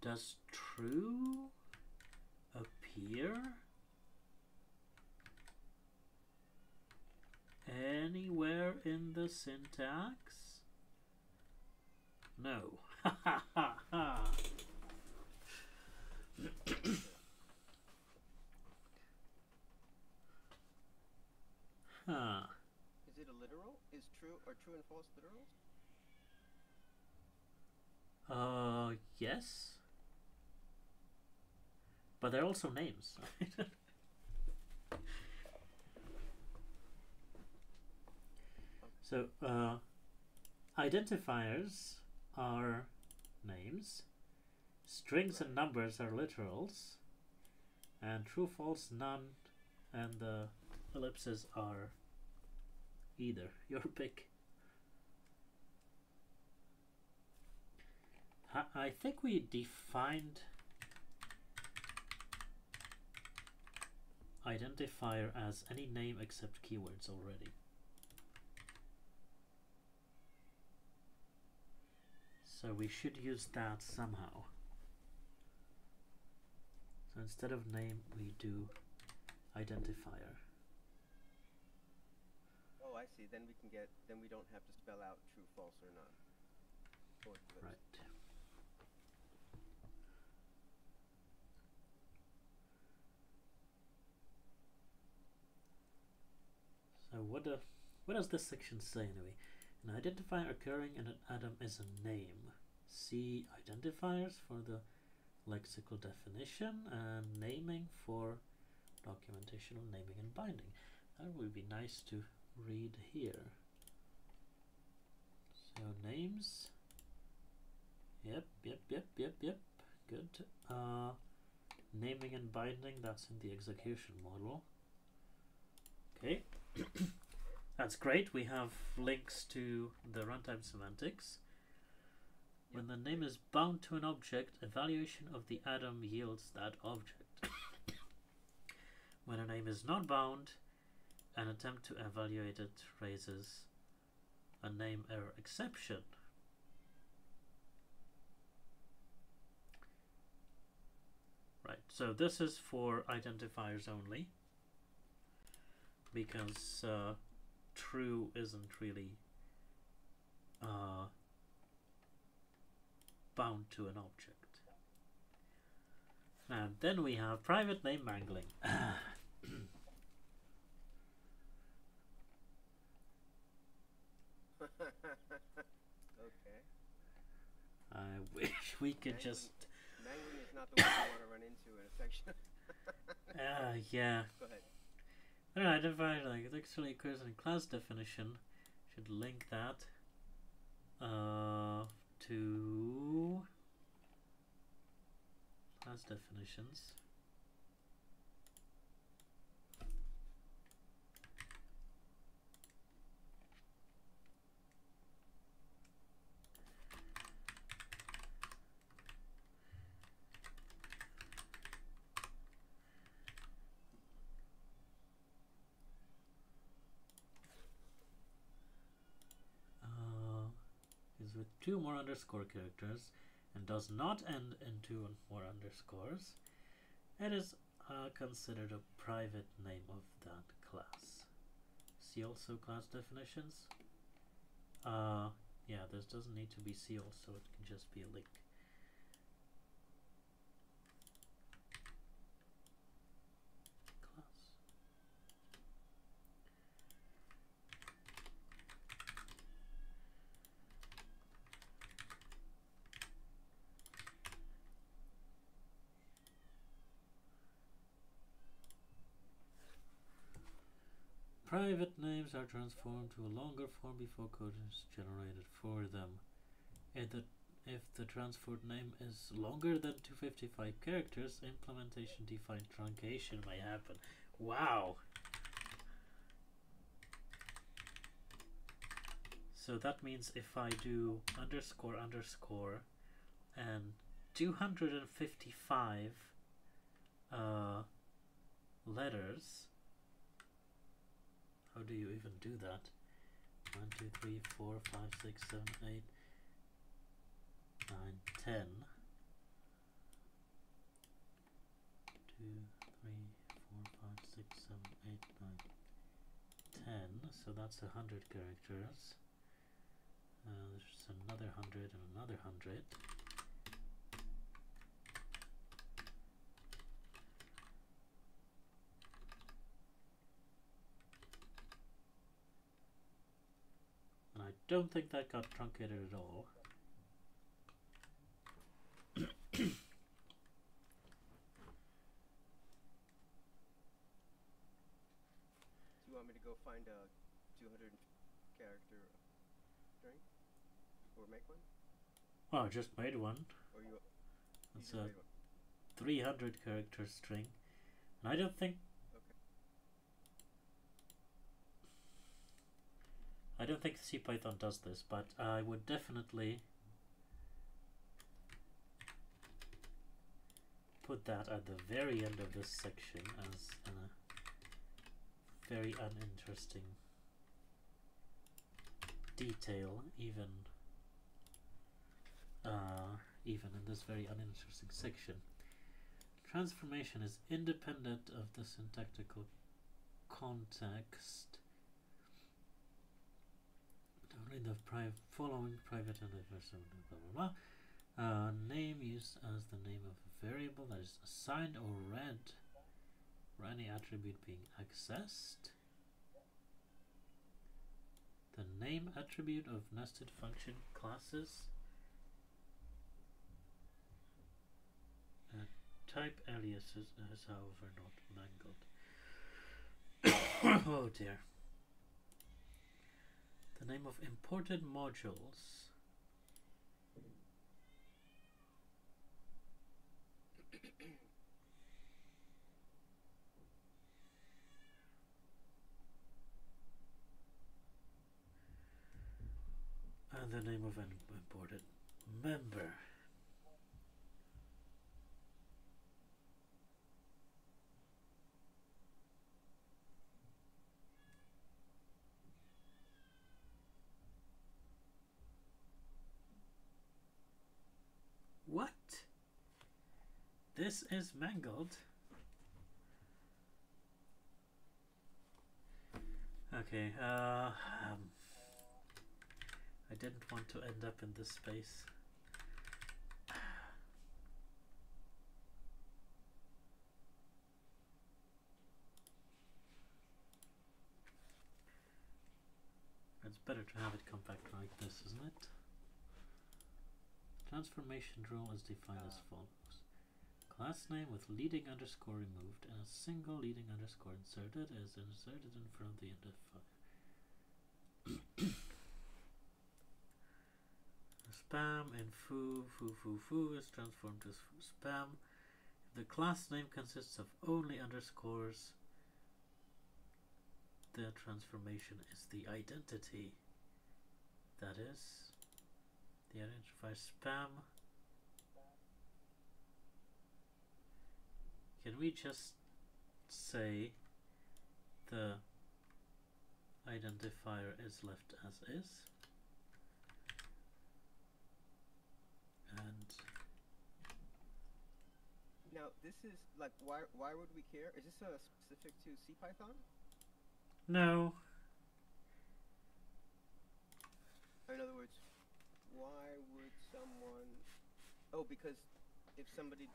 Does true appear anywhere in the syntax? No. Ha ha ha ha. Huh. Is it a literal? Is true or true and false literals? Yes. But they're also names. So, identifiers are names, strings and numbers are literals, and true, false, none, and the ellipses are either. Your pick. I think we defined identifier as any name except keywords already. So we should use that somehow. So instead of name, we do identifier. Oh, I see. Then we can get. Then we don't have to spell out true, false, or none. Right. So what does this section say anyway? An identifier occurring in an atom is a name. See identifiers for the lexical definition and naming for documentational naming and binding. That would be nice to read here. So names. Yep. Good. Naming and binding, that's in the execution model. Okay. That's great. We have links to the runtime semantics. When the name is bound to an object, evaluation of the atom yields that object. When a name is not bound, an attempt to evaluate it raises a name error exception. Right, so this is for identifiers only, because true isn't really bound to an object. Now then we have private name mangling. Okay. I wish we could Mangling, just mangling is not the one you want to run into in a section. Yeah. Go ahead. I don't know, identify like literally occurs in class definition. Should link that to class definitions. Is with 2 more underscore characters and does not end in 2 more underscores. It is considered a private name of that class. See also class definitions. Yeah, this doesn't need to be see also, it can just be a link. Class. Private names are transformed to a longer form before code is generated for them. If the transferred name is longer than 255 characters, implementation defined truncation may happen. Wow! So that means if I do underscore underscore and 255 letters. How do you even do that? 1, 2, 3, 4, 5, 6, 7, 8, 9, 10. 2, 3, 4, 5, 6, 7, 8, 9, 10. So that's 100 characters. There's another 100 and another 100. And I don't think that got truncated at all. Do you want me to go find a 200 character string? Or make one? Well, I just made one. Or you It's a 300 character string. And I don't think... Okay. I don't think CPython does this, but I would definitely put that at the very end of this section as a very uninteresting detail, even in this very uninteresting section. Transformation is independent of the syntactical context. Only the following private and adversarial blah blah blah. Name used as the name of a variable that is assigned or read for any attribute being accessed. The name attribute of nested function classes. Type aliases is however not mangled. Oh dear. The name of imported modules. And the name of an imported member. What? This is mangled. Okay, I didn't want to end up in this space. It's better to have it come back like this, isn't it? Transformation rule is defined as follows. class name with leading underscore removed and a single leading underscore inserted is inserted in front of the identifier. Spam in foo is transformed to spam. If the class name consists of only underscores, the transformation is the identity. That is the identifier spam. Can we just say the identifier is left as is? And now this is like, why would we care? Is this specific to CPython? no. In other words, why would someone? Oh, because if somebody,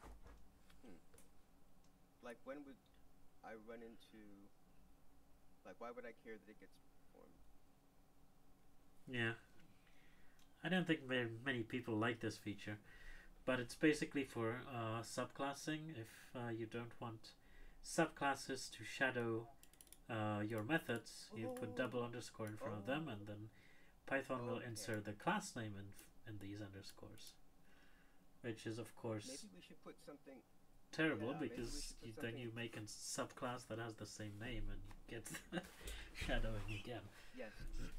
like, when would I run into? Like, why would I care that it gets performed? Yeah. I don't think very many people like this feature, but it's basically for subclassing. If you don't want subclasses to shadow your methods, you put double underscore in front of them, and then Python will insert the class name in these underscores, which is of course maybe we should put something terrible, because then you make a subclass that has the same name and gets shadowing again. Yes,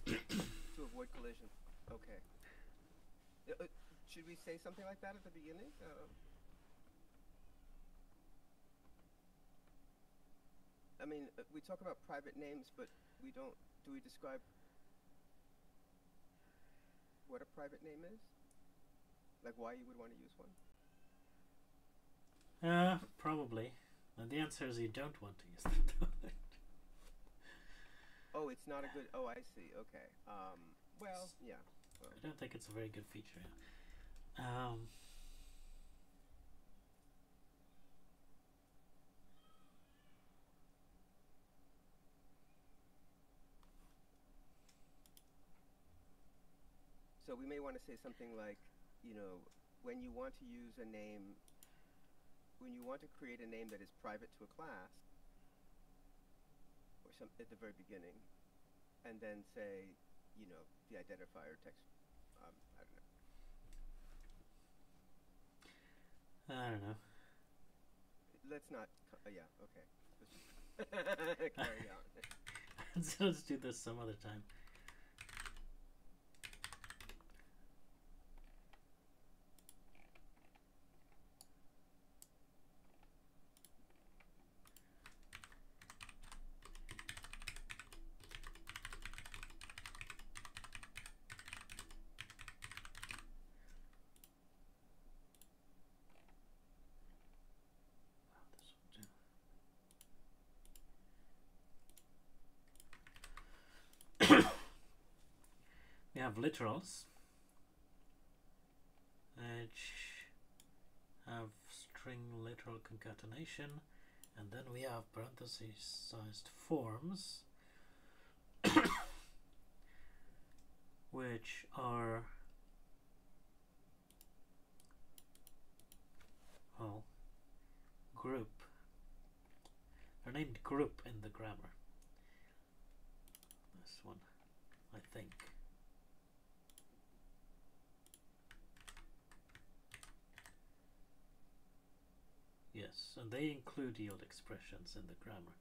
to avoid collision. Okay. Should we say something like that at the beginning? I mean, we talk about private names, but we don't. Do we describe what a private name is? Like, why you would want to use one? Probably. And the answer is you don't want to use them. Oh, it's not a good. Oh, I see. Okay. Well, yeah. Well. I don't think it's a very good feature. So we may want to say something like, when you want to use a name, when you want to create a name that is private to a class, or some at the very beginning, and then say, the identifier text. I don't know. I don't know. Let's not. Yeah. Okay. Carry on. Let's do this some other time. We have literals, which have string literal concatenation, and then we have parentheses sized forms, which are, well, group. They're named group in the grammar. This one, I think. Yes, and they include yield expressions in the grammar.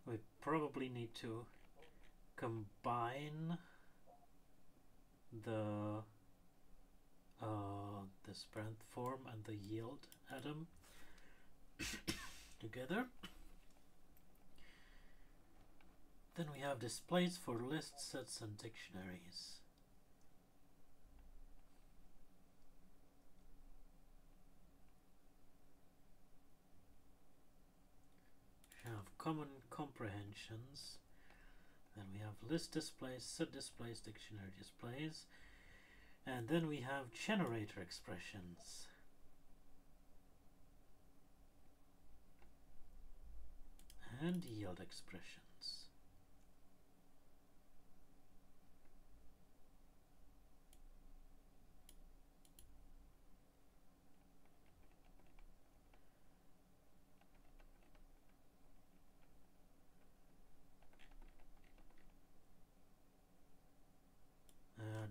We probably need to combine the this parent form and the yield atom together. Then we have displays for lists, sets, and dictionaries. We have common comprehensions, Then we have list displays, set displays, dictionary displays, and then we have generator expressions. And yield expressions.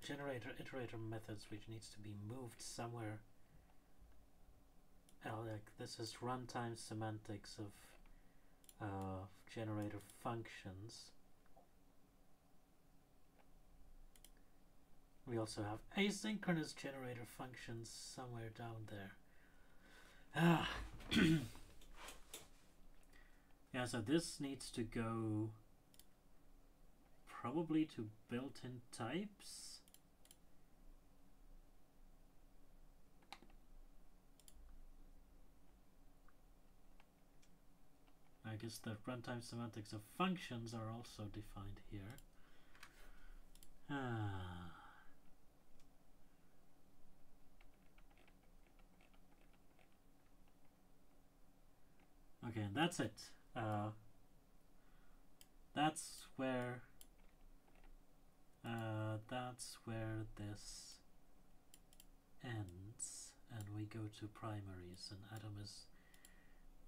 Generator iterator methods, which needs to be moved somewhere. Like this is runtime semantics of generator functions. We also have asynchronous generator functions somewhere down there. Yeah, so this needs to go probably to built-in types. I guess the runtime semantics of functions are also defined here. Okay, and that's it. That's where this ends, and we go to primaries, and Atom is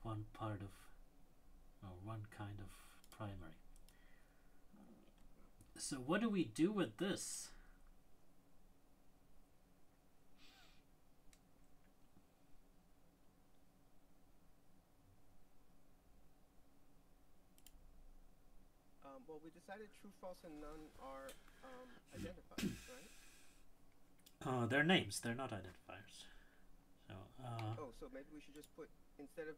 one part of, or one kind of primary. So what do we do with this? Well, we decided true, false, and none are identifiers, right? They're names. They're not identifiers. So. Oh, so maybe we should just put instead of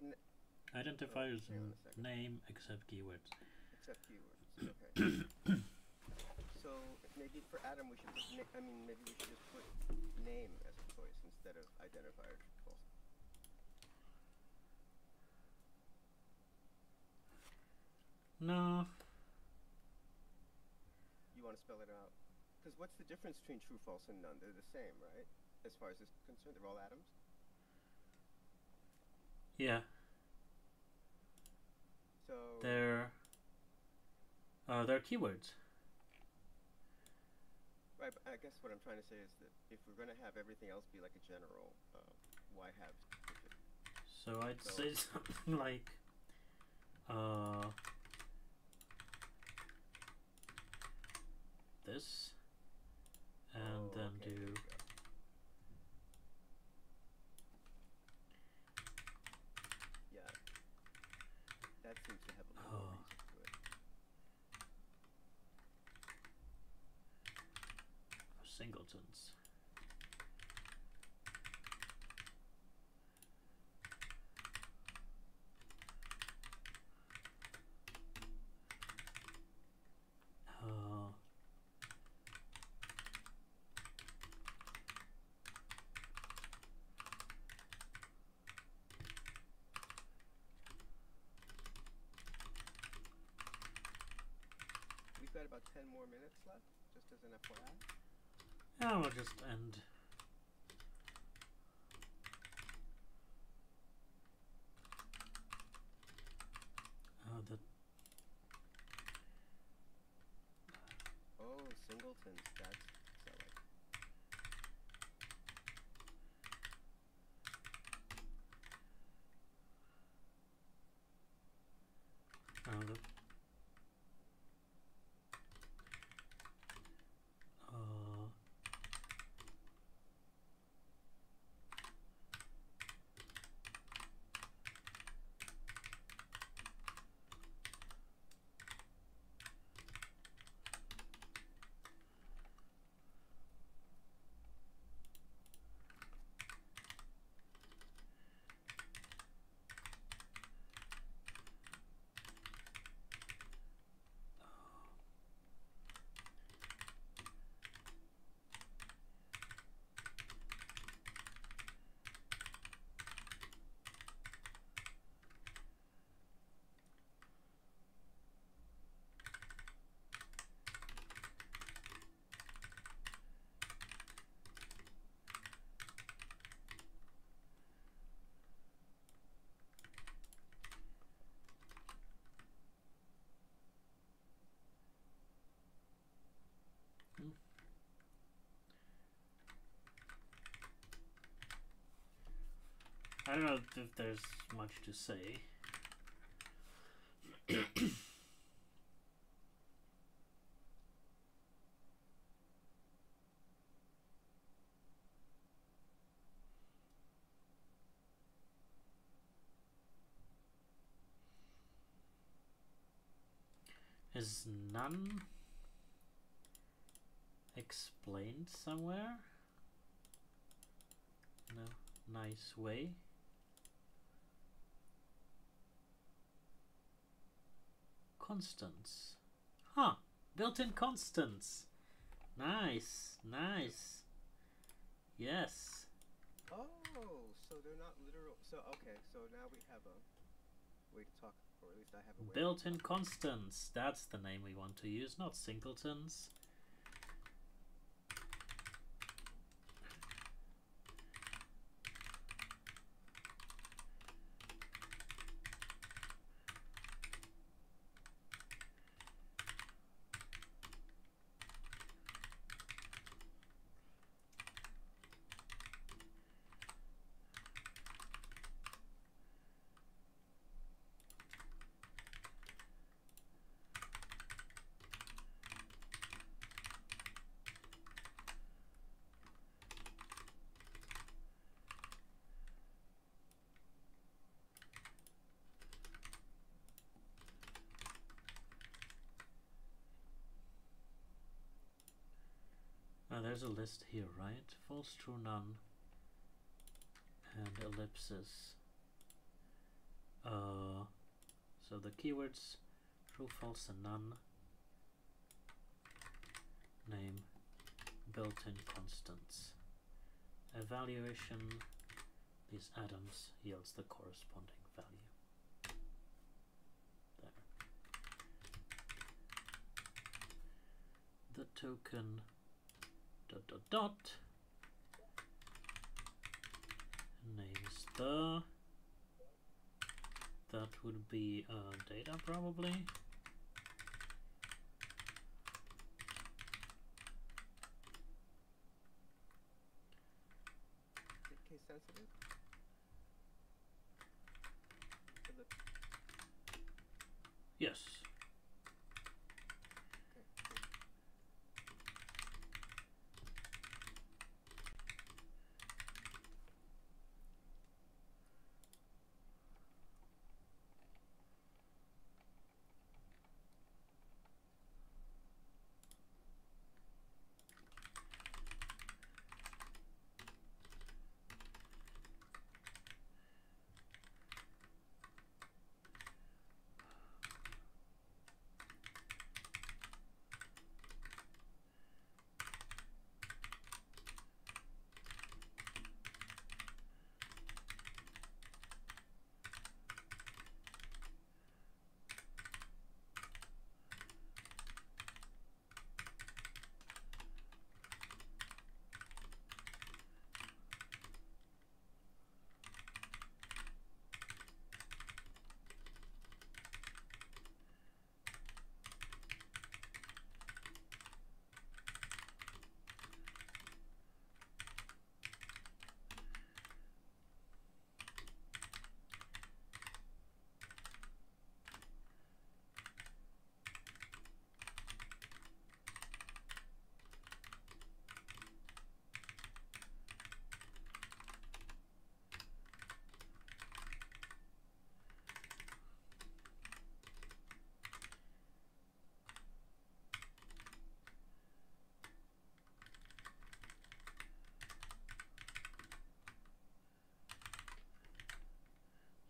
identifiers name except keywords. Except keywords. Okay. So maybe for Adam we should put maybe we should just put name as a choice instead of identifier true, false. No. You want to spell it out? Because what's the difference between true, false, and none? They're the same, right? As far as this is concerned, they're all atoms? Yeah. So they're keywords. Right, but I guess what I'm trying to say is that if we're going to have everything else be like a general, why have specific? So I'd say something like this, and then okay, do yeah, that seems to have a little more reason to it. Singletons. We've got about 10 more minutes left, just as an FYI. Yeah, we'll just end. Oh, singletons, that's silly. I don't know if there's much to say. Is none explained somewhere? No, nice way. Constants. Huh, built-in constants. Nice, nice. Yes. Oh, so they're not literal. So, okay, so now we have a way to talk, or at least I have a way. Built-in constants. That's the name we want to use, not singletons. There's a list here, right? False, true, none, and ellipsis. So the keywords true, false, and none. Name built-in constants. Evaluation. These atoms yields the corresponding value. There. The token dot dot dot names the, that would be data probably. Is it case sensitive? Yes.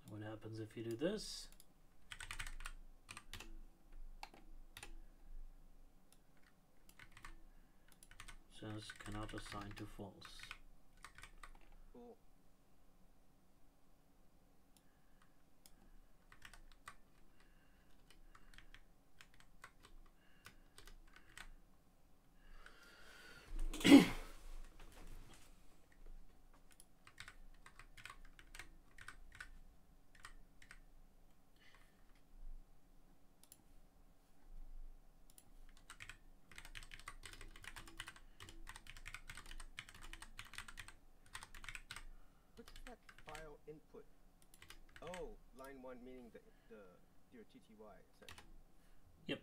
What happens if you do this? Says cannot assign to false. Cool. What's that file input. Oh, line 1 meaning your TTY essentially. Yep.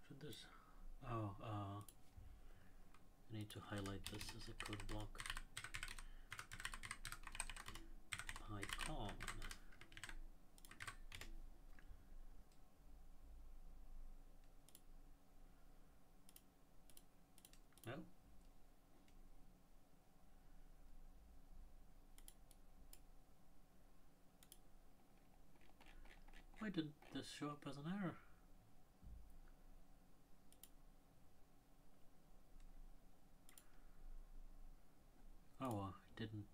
Should this? Oh, I need to highlight this as a code block. Python. No. Why did this show up as an error? Oh, I didn't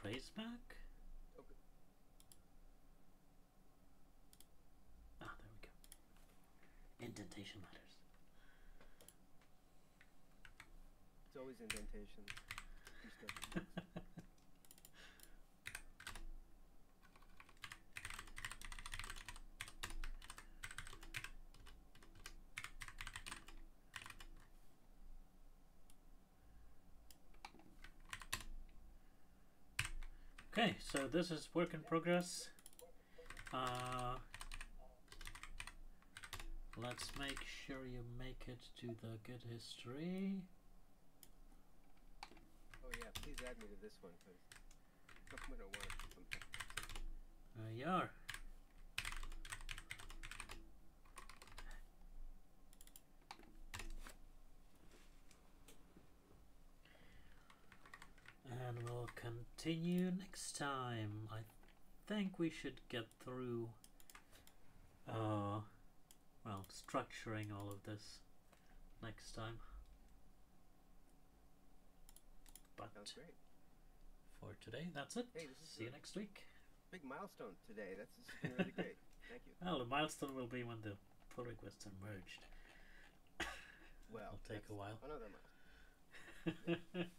trace back? Okay. Ah, there we go. Indentation matters. It's always indentation. Okay, so this is work in progress. Let's make sure you make it to the good history. Oh yeah, please add me to this one because I'm gonna want to come back. There you are. And we'll continue next time. I think we should get through well, structuring all of this next time. But sounds great. For today, that's it. Hey, see you next week. Big milestone today. That's been really great. Thank you. Well, the milestone will be when the pull requests are merged. Well, it'll take a while. Another milestone.